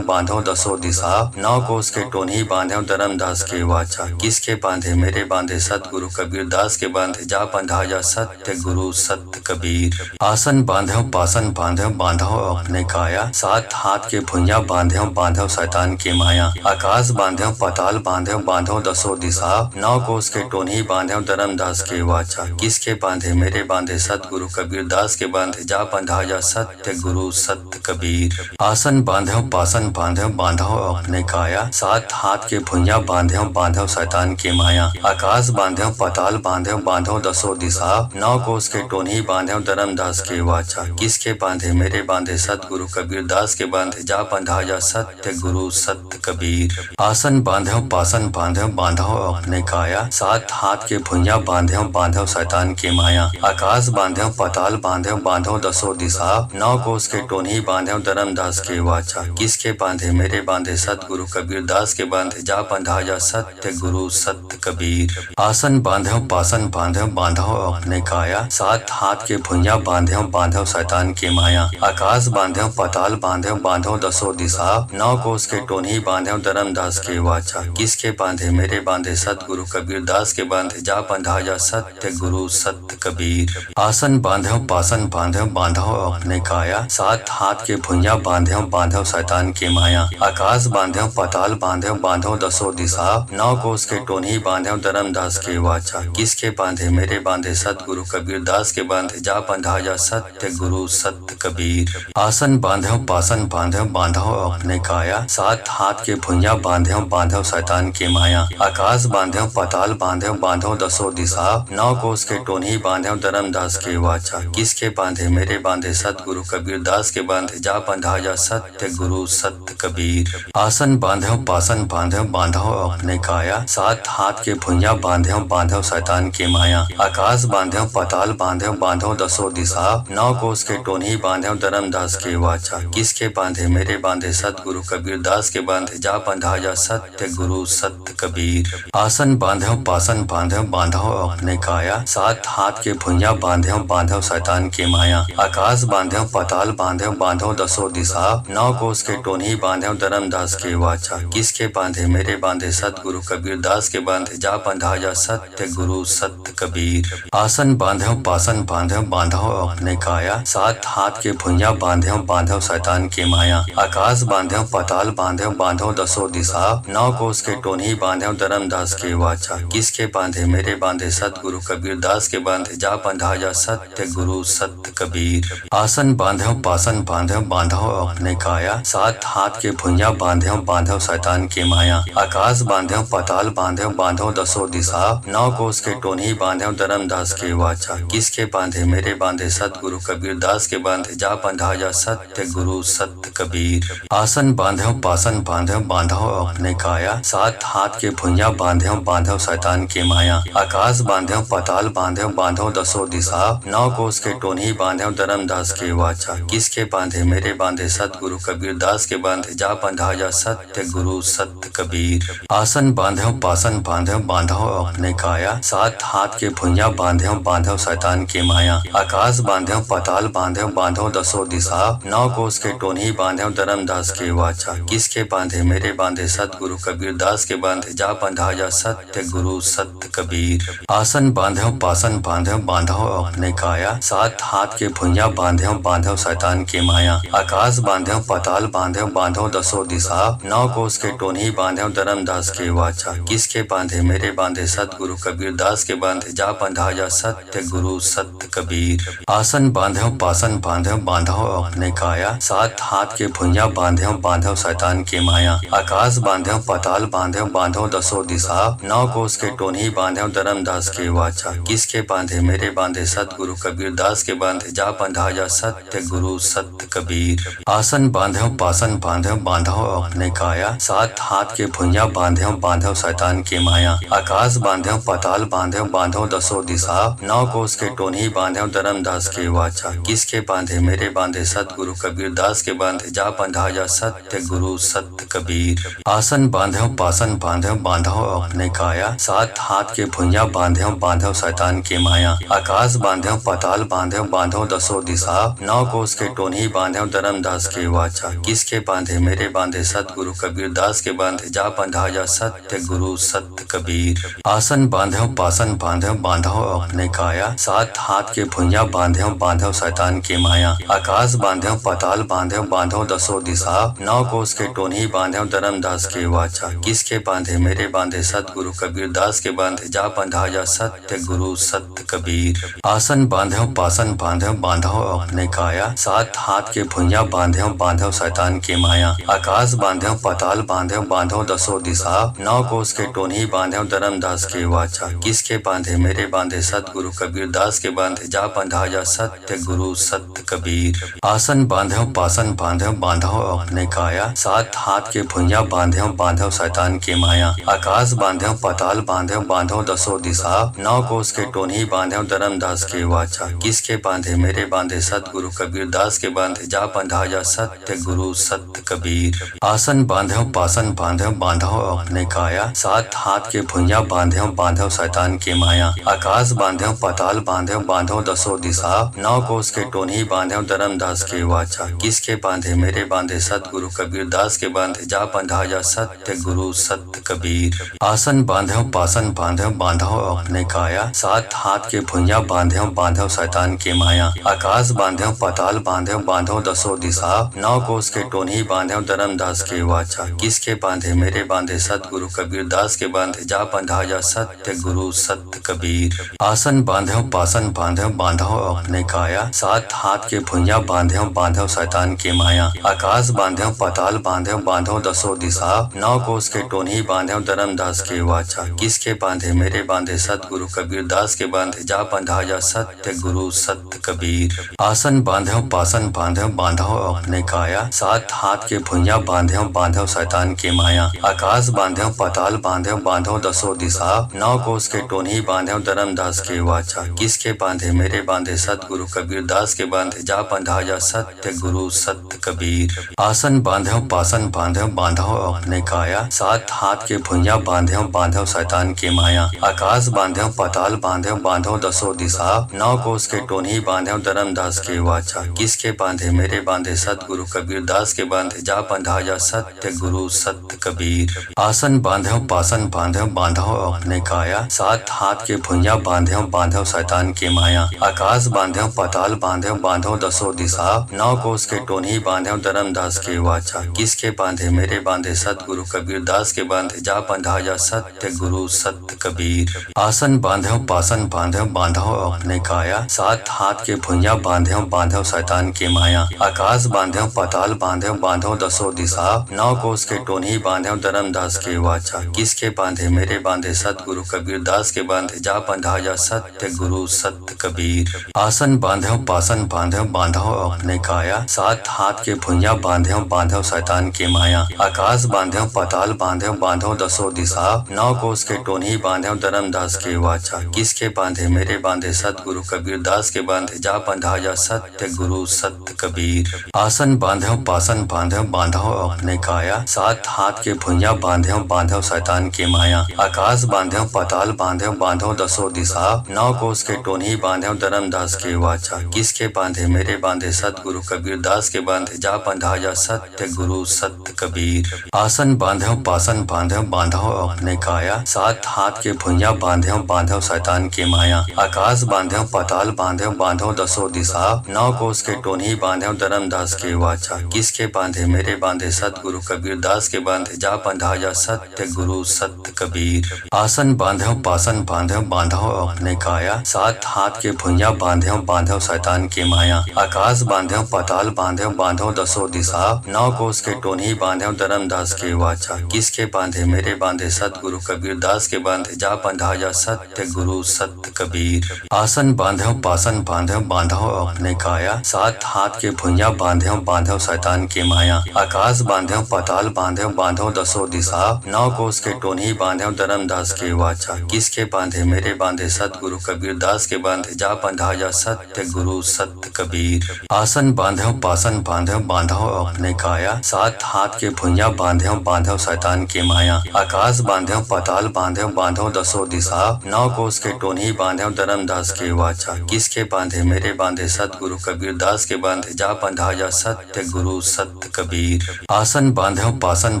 बांधो दसो दिशा, नौ कोस के टोनी बांधो धर्मदास के वाचा, किसके बांधे मेरे बांधे सतगुरु कबीर दास के बांधे, जा बंधाया सत्य गुरु सत्य कबीर। आसन बांधो पासन बांधो बांधो अपने काया, सात हाथ के भुइयां बांधो बांधो शैतान की माया। आकाश बांधो पाताल बांधो बांधो दसो दिशा, नौ कोस के टोनी बांधो धर्मदास के वाचा, किसके बांधे मेरे बांधे सतगुरु कबीर दास के बांधे, जा बंधाया सत्य गुरु सत्य कबीर। आसन बांधो पासन बांधो बांधो अपने काया, सात हाथ के भुइयां बांधो बांधो शैतान की माया। आकाश बांधो पाताल बांधो बांधो दसो दिशा, नौ कोस के टोनी बांधो धर्मदास के वाचा, किसके बांधे मेरे बांधे सतगुरु कबीर दास के बांधे, जा बंधाया सत्य गुरु सत्य कबीर। आसन बांधो पासन बांधो बांधो अपने काया, सात हाथ के भुइयां बांधो बांधो शैतान की माया। आकाश बांधो पाताल बांधो बांधो दसो दिशा, नौ कोस के टोनी बांधो धर्मदास के वाचा, किसके बांधे मेरे बांधे सतगुरु कबीर दास के बांधे, जा बंधाया सत्य गुरु सत्य कबीर। आसन बांधो पासन बांधो बांधो अपने काया, सात हाथ के भुइयां बांधो बांधो शैतान की माया। आकाश बांधो पाताल बांधो बांधो दसो दिशा, नौ कोस के टोनी बांधो धर्मदास के वाचा, किसके बांधे मेरे बांधे सतगुरु कबीर दास के बांधे, जा बंधाया सत्य सत्य गुरु सत्य कबीर। आसन बांधव पासन बांधव बांधव अपने काया, सात हाथ के भुइयां बांधव बांधव शैतान की माया। आकाश बांधव पाताल बांधव बांधव दसो दिशा, नौ कोस के टोनी बांधव धर्मदास के वाचा। किसके बांधे मेरे बांधे सतगुरु कबीर दास के बांधे, जा बंधा जा सत्य गुरु सत्य कबीर। आसन बांधव पासन बांधव बांधव अपने काया, सात हाथ के भुइयां बांधव बांधव शैतान की माया। आकाश बांधव पाताल बांधव बांधव दसो दिशा, नौ कोस के टोनी बांधव धर्मदास के वाचा। किसके बांधे मेरे बांधे सतगुरु कबीर दास के बांधे, जा बंधा जा सत्य गुरु सत्य कबीर। आसन बांधव पासन बांधव बांधव अपने काया, सात हाथ के भुइयां बांधव बांधव शैतान की माया। आकाश बांधव पाताल बांधव बांधव दसो दिशा, नौ कोस के टोनी बांधव धर्मदास के वाचा। किसके बांधे मेरे बांधे सतगुरु कबीर दास के बांधे, जा बंधा जा सत्य गुरु सत्य कबीर। आसन बांधव पासन बांधव बांधव अपने काया, सात हाथ के भुइयां बांधव बांधव शैतान की माया। आकाश बांधव पाताल बांधव बांधव दसो दिशा, नौ कोस के टोनी बांधव धर्मदास के वाचा। किसके बांधे मेरे बांधे सतगुरु कबीर दास के बांधे, जा बंधा जा सत्य गुरु सत्य कबीर। आसन बांधव पासन बांधव बांधव अपने काया, सात हाथ के भुइयां बांधव बांधव शैतान की माया। आकाश बांधव पाताल बांधव बांधव दसो दिशा, नौ कोस के टोनी बांधव धर्मदास के वाचा। किसके बांधे मेरे बांधे सतगुरु कबीर दास के बांधे, जा बंधा जा सत्य गुरु सत्य कबीर। आसन बांधव पासन बांधव बांधव अपने काया, सात हाथ के भुइयां बांधव बांधव शैतान की माया। आकाश बांधव पाताल बांधव बांधव दसो दिशा, नौ कोस के टोनी बांधव धर्मदास के वाचा। किसके बांधे मेरे बांधे सतगुरु कबीर दास के बांधे, जा बंधा जा सत्य गुरु सत्य कबीर। आसन बांधव पासन बांधव बांधव अपने काया, सात हाथ के भुइयां बांधव बांधव शैतान की माया। आकाश बांधव पाताल बांधव बांधव दसो दिशा, नौ कोस के टोनी बांधव धर्मदास के वाचा। किसके बांधे मेरे बांधे सतगुरु कबीर दास के बांधे, जा बंधा जा सत्य गुरु सत्य कबीर। आसन बांधव पासन बांधव बांधव अपने काया, सात हाथ के भुइयां बांधव बांधव शैतान की माया। आकाश बांधव पाताल बांधव बांधव दसो दिशा, नौ कोस के टोनी बांधव धर्मदास के वाचा। किसके बांधे मेरे बांधे सतगुरु कबीर दास के बांधे, जा बंधा जा सत्य गुरु सत्य कबीर। आसन बांधव पासन बांधव बांधव अपने काया, सात हाथ के भुइयां बांधव बांधव शैतान की माया। आकाश बांधव पाताल बांधव बांधव दसो दिशा, नौ कोस के टोनी बांधव धर्मदास के वाचा। किसके बांधे मेरे बांधे सतगुरु कबीर दास के बांधे, जा बंधा जा सत्य गुरु सत्य कबीर। आसन बांधव पासन बांधव बांधव अपने काया, सात हाथ के भुइयां बांधव बांधव शैतान की माया। आकाश बांधव पाताल बांधव बांधव दसो दिशा, नौ कोस के टोनी बांधव धर्मदास के वाचा। किसके बांधे मेरे बांधे सतगुरु कबीर दास के बांधे, जा बंधा जा सत्य गुरु सत्य कबीर। आसन बांधव पासन बांधव बांधव अपने काया, सात हाथ के भुइयां बांधव बांधव शैतान की माया। आकाश बांधव पाताल बांधव बांधव दसो दिशा, नौ कोस के टोनी बांधव धर्मदास के वाचा। किसके बांधे मेरे बांधे सतगुरु कबीर दास के बांधे, जा बंधा जा सत्य गुरु सत्य कबीर। आसन बांधव पासन बांधव बांधव अपने काया, सात हाथ के भुइयां बांधव बांधव शैतान की माया। आकाश बांधव पाताल बांधव बांधव दसो दिशा, नौ कोस के टोनी बांधव धर्मदास के वाचा। किसके बांधे मेरे बांधे सतगुरु कबीर दास के बांधे, जा बंधा जा सत्य गुरु सत्य कबीर। आसन बांधव पासन बांधव बांधव अपने काया, सात हाथ के भुइयां बांधव बांधव शैतान की माया। आकाश बांधव पाताल बांधव बांधव दसो दिशा, नौ कोस के टोनी बांधव धर्मदास के वाचा। किसके बांधे मेरे बांधे सतगुरु कबीर दास के बांधे, जा बंधा जा सत्य गुरु सत्य कबीर। आसन बांधव पासन बांधव बांधव अपने काया, सात हाथ के भुइयां बांधव बांधव शैतान की माया। आकाश बांधव पाताल बांधव बांधव दसो दिशा, नौ कोस के टोनी बांधव धर्मदास के वाचा। किसके बांधे मेरे बांधे सतगुरु कबीर दास के बांधे, जा बंधा जा सत्य गुरु सत्य कबीर। आसन बांधव पासन बांधव बांधव अपने काया, सात हाथ के भुइयां बांधव बांधव शैतान की माया। आकाश बांधव पाताल बांधव बांधव दसो दिशा, नौ कोस के टोनी बांधव धर्मदास के वाचा। किसके बांधे मेरे बांधे सतगुरु कबीर दास के बांधे, जा बंधा जा सत्य गुरु सत्य कबीर। आसन बांधव पासन बांधव बांधव अपने काया, सात हाथ के भुइयां बांधव बांधव शैतान की माया। आकाश बांधव पाताल बांधव बांधव दसो दिशा, नौ कोस के टोनी बांधव धर्मदास के वाचा। किसके बांधे मेरे बांधे सतगुरु कबीर दास के बांधे, जा बंधा जा सत्य गुरु सत्य कबीर। आसन बांधव पासन बांधव बांधव अपने काया, सात हाथ के भुइयां बांध्यो बांधव शैतान के माया। आकाश बांध्यो पाताल बांध्यो बांधो दसो दिशा, नौ कोस के टोन्ही बांध्यो धर्मदास के वाचा। किसके बांधे मेरे बांधे सतगुरु कबीर दास के बांधे, जा बंधाया सत्य गुरु सत्य कबीर। आसन बांध्यो पासन बांध्यो बांधो अपने काया, सात हाथ के भुइयां बांध्यो बांधव शैतान के माया। आकाश बांध्यो पाताल बांध्यो बांधो दसो दिशा, नौ कोस के टोन्ही बांध्यो धर्मदास के वाचा। किसके बांधे मेरे बांधे सतगुरु कबीर दास के बांधे, जा बंधाया सत्य गुरु सत्य कबीर। आसन बांध्यो पासन बांध्यो बांधो अपने काया, सात हाथ के भुइयां बांध्यो बांधव शैतान के माया। आकाश बांध्यो पाताल बांध्यो बांधो दसो दिशा, नौ कोस के टोन्ही बांध्यो धर्मदास के वाचा। किसके बांधे मेरे बांधे सतगुरु कबीर दास के बांधे, जा बंधाया सत्य गुरु सत्य कबीर। आसन बांध्यो पासन बांध्यो बांधो अपने काया, सात हाथ के भुइयां बांध्यो बांधव शैतान के माया। आकाश बांध्यो पाताल बांध्यो बांधो दसो दिशा, नौ कोस के टोन्ही बांध्यो धर्मदास के वाचा। किसके बांधे मेरे बांधे सतगुरु कबीर दास के बांधे, जा बंधाया सत्य गुरु सत्य कबीर। आसन बांध्यो पासन बांध्यो बांधो अपने काया, सात हाथ के भुइयां बांध्यो बांधव शैतान के माया। आकाश बांध्यो पाताल बांध्यो बांधो दसो दिशा, नौ कोस के टोन्ही बांध्यो धर्मदास के वाचा। किसके बांधे मेरे बांधे सतगुरु कबीर दास के बांधे, जा बंधाया सत्य गुरु सत्य कबीर। आसन बांध्यो पासन बांध्यो बांधो अपने काया, सात हाथ के भुइयां बांध्यो बांधव शैतान के माया। आकाश बांध्यो पाताल बांध्यो बांधो दसो दिशा, नौ कोस के टोन्ही बांध्यो धर्मदास के वाचा। किसके बांधे मेरे बांधे सतगुरु कबीर दास के बांधे, जा बंधाया सत्य गुरु सत्य कबीर। आसन बांध्यो पासन बांध्यो बांधो अपने काया, सात हाथ के भुइयां बांध्यो बांधव शैतान के माया। आकाश बांध्यो पाताल बांध्यो बांधो दसो दिशा, नौ कोस के टोन्ही बांध्यो धर्मदास के वाचा। किसके बांधे मेरे बांधे सतगुरु कबीर दास के बांधे, जा बंधाया सत्य गुरु सत्य कबीर। आसन बांध्यो पासन बांध्यो बांधो अपने काया, सात हाथ के भुइयां बांध्यो बांधव शैतान के माया। आकाश बांध्यो पाताल बांध्यो बांधो दसो दिशा, नौ कोस के टोन्ही बांध्यो धर्मदास के वाचा। किसके बांधे मेरे बांधे सतगुरु कबीर दास के बांधे, जा बंधाया सत्य गुरु सत्य कबीर। आसन बांध्यो पासन बांध्यो बांधो अपने काया, सात हाथ के भुइयां बांध्यो बांधव शैतान के माया। आकाश बांध्यो पाताल बांध्यो बांधो दसो दिशा, नौ कोस के टोन्ही बांध्यो धर्मदास के वाचा। किसके बांधे मेरे बांधे सतगुरु कबीर दास के बांधे, जा बंधाया सत्य गुरु सत्य कबीर। आसन बांध्यो पासन बांध्यो बांधो अपने काया, सात हाथ के भुइयां बांध्यो बांधव शैतान के माया। आकाश बांध्यो पाताल बांध्यो बांधो दसो दिशा, नौ कोस के टोन्ही बांध्यो धर्मदास के वाचा। किसके बांधे मेरे बांधे सतगुरु कबीर दास के बांधे, जा बंधाया सत्य गुरु सत्य कबीर। आसन बांध्यो पासन बांध्यो बांधो अपने काया, सात हाथ के भुइयां बांध्यो बांधव शैतान के माया। आकाश बांध्यो पाताल बांध्यो बांधो दसो दिशा, नौ कोस के टोन्ही बांध्यो धर्मदास के वाचा। किसके बांधे मेरे बांधे सतगुरु कबीर दास के बांधे, जा बंधाया सत्य गुरु सत्य कबीर। आसन बांध्यो पासन बांध्यो बांधो अपने काया, सात हाथ के भुइयां बांध्यो बांधव शैतान के माया। आकाश बांध्यो पाताल बांध्यो बांधो दसो दिशा, नौ कोस के टोन्ही बांध्यो धर्मदास के वाचा। किसके बांधे मेरे बांधे सतगुरु कबीर दास के बांधे, जा बंधाया सत्य गुरु सत्य कबीर। आसन बांध्यो पासन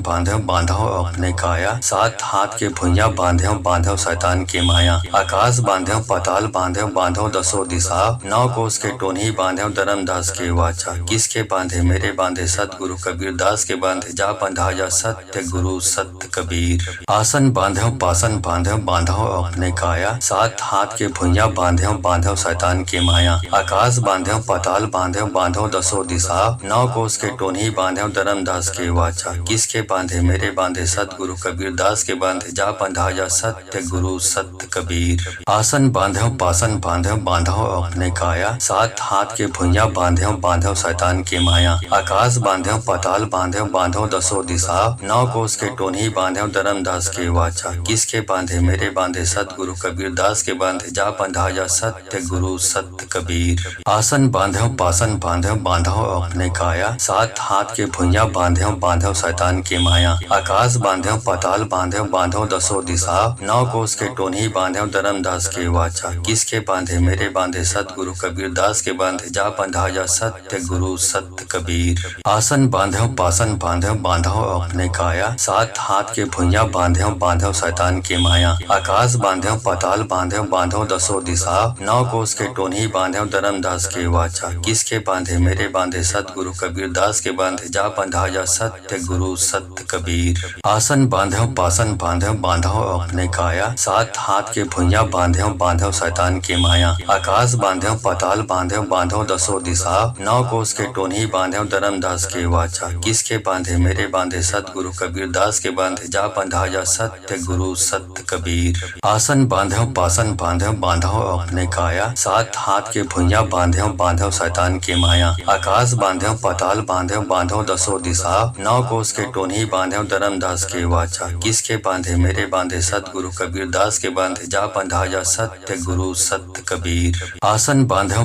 बांध्यो बांधो अपने काया, सात हाथ के भुइयां बांध्यो बांधव शैतान के माया। आकाश बांध्यो पाताल बांध्यो बांधो दसो दिशा, नौ कोस के टोन्ही बांध्यो धर्मदास के वाचा। किसके बांधे मेरे बांधे सतगुरु कबीर दास के बांधे, जा बंधाया सत्य गुरु सत्य कबीर। आसन बांध्यो पासन बांध्यो बांधो अपने काया, सात हाथ के भुइयां बांध्यो बांधव शैतान के माया। आकाश बांध्यो पाताल बांध्यो बांधो दसो दिशा, नौ कोस के टोन्ही बांध्यो धर्मदास के वाचा। किसके बांधे मेरे बांधे सतगुरु कबीर दास के बांधे, जा बंधाया सत्य गुरु सत्य कबीर। आसन बांध्यो पासन बांध्यो बांधो अपने काया, सात हाथ के भुइयां बांध्यो बांधव शैतान के माया। आकाश बांध्यो पाताल बांध्यो बांधो दसो दिशा, नौ कोस के टोन्ही बांध्यो धर्मदास के वाचा। किसके बांधे मेरे बांधे सतगुरु कबीर दास के बांधे, जा बंधाया सत्य गुरु सत्य कबीर। आसन बांध्यो पासन बांध्यो बांधो अपने काया, सात हाथ के भुइयां बांध्यो बांधव शैतान के माया। आकाश बांध्यो पाताल बांध्यो बांधो दसो दिशा, नौ कोस के टोन्ही बांध्यो धर्मदास के वाचा। किसके बांधे मेरे बांधे सतगुरु कबीर दास के बांधे, जा बंधाया सत्य गुरु सत्य कबीर। आसन बांध्यो पासन बांध्यो बांधो अपने काया, सात हाथ के भुइयां बांध्यो बांधव शैतान के माया। आकाश बांध्यो पाताल बांधे बांधो दसो दिशा, 9 कोस के टोन्ही बांधे धर्मदास के वाचा। किसके बांधे मेरे बांधे सतगुरु कबीर दास के बांधे जा बंधाया सत्य गुरु सत्य कबीर। आसन बांधे पासन बांधे बांधो अपने काया, 7 हाथ के भुइया बांधे बांधो शैतान की माया। आकाश बांधे पाताल बांधे बांधो दसो दिशा, 9 कोस के टोन्ही बांधे धर्मदास के वाचा। किसके बांधे मेरे बांधे सतगुरु कबीर दास के बांधे जा बंधाया सत्य गुरु सत्य कबीर। आसन बांधे पासन बांधे बांधो अपने काया, 7 हाथ के भुइया बांधे बांधो शैतान की माया। आकाश बांधे पाताल बांधे बांधो दसो दिशा, 9 कोस के टोन्ही बांधे धर्मदास के वाचा। किसके बांधे मेरे बांधे सतगुरु कबीर दास के बांधे जा बंधाया सत्य गुरु सत्य कबीर। आसन बांधे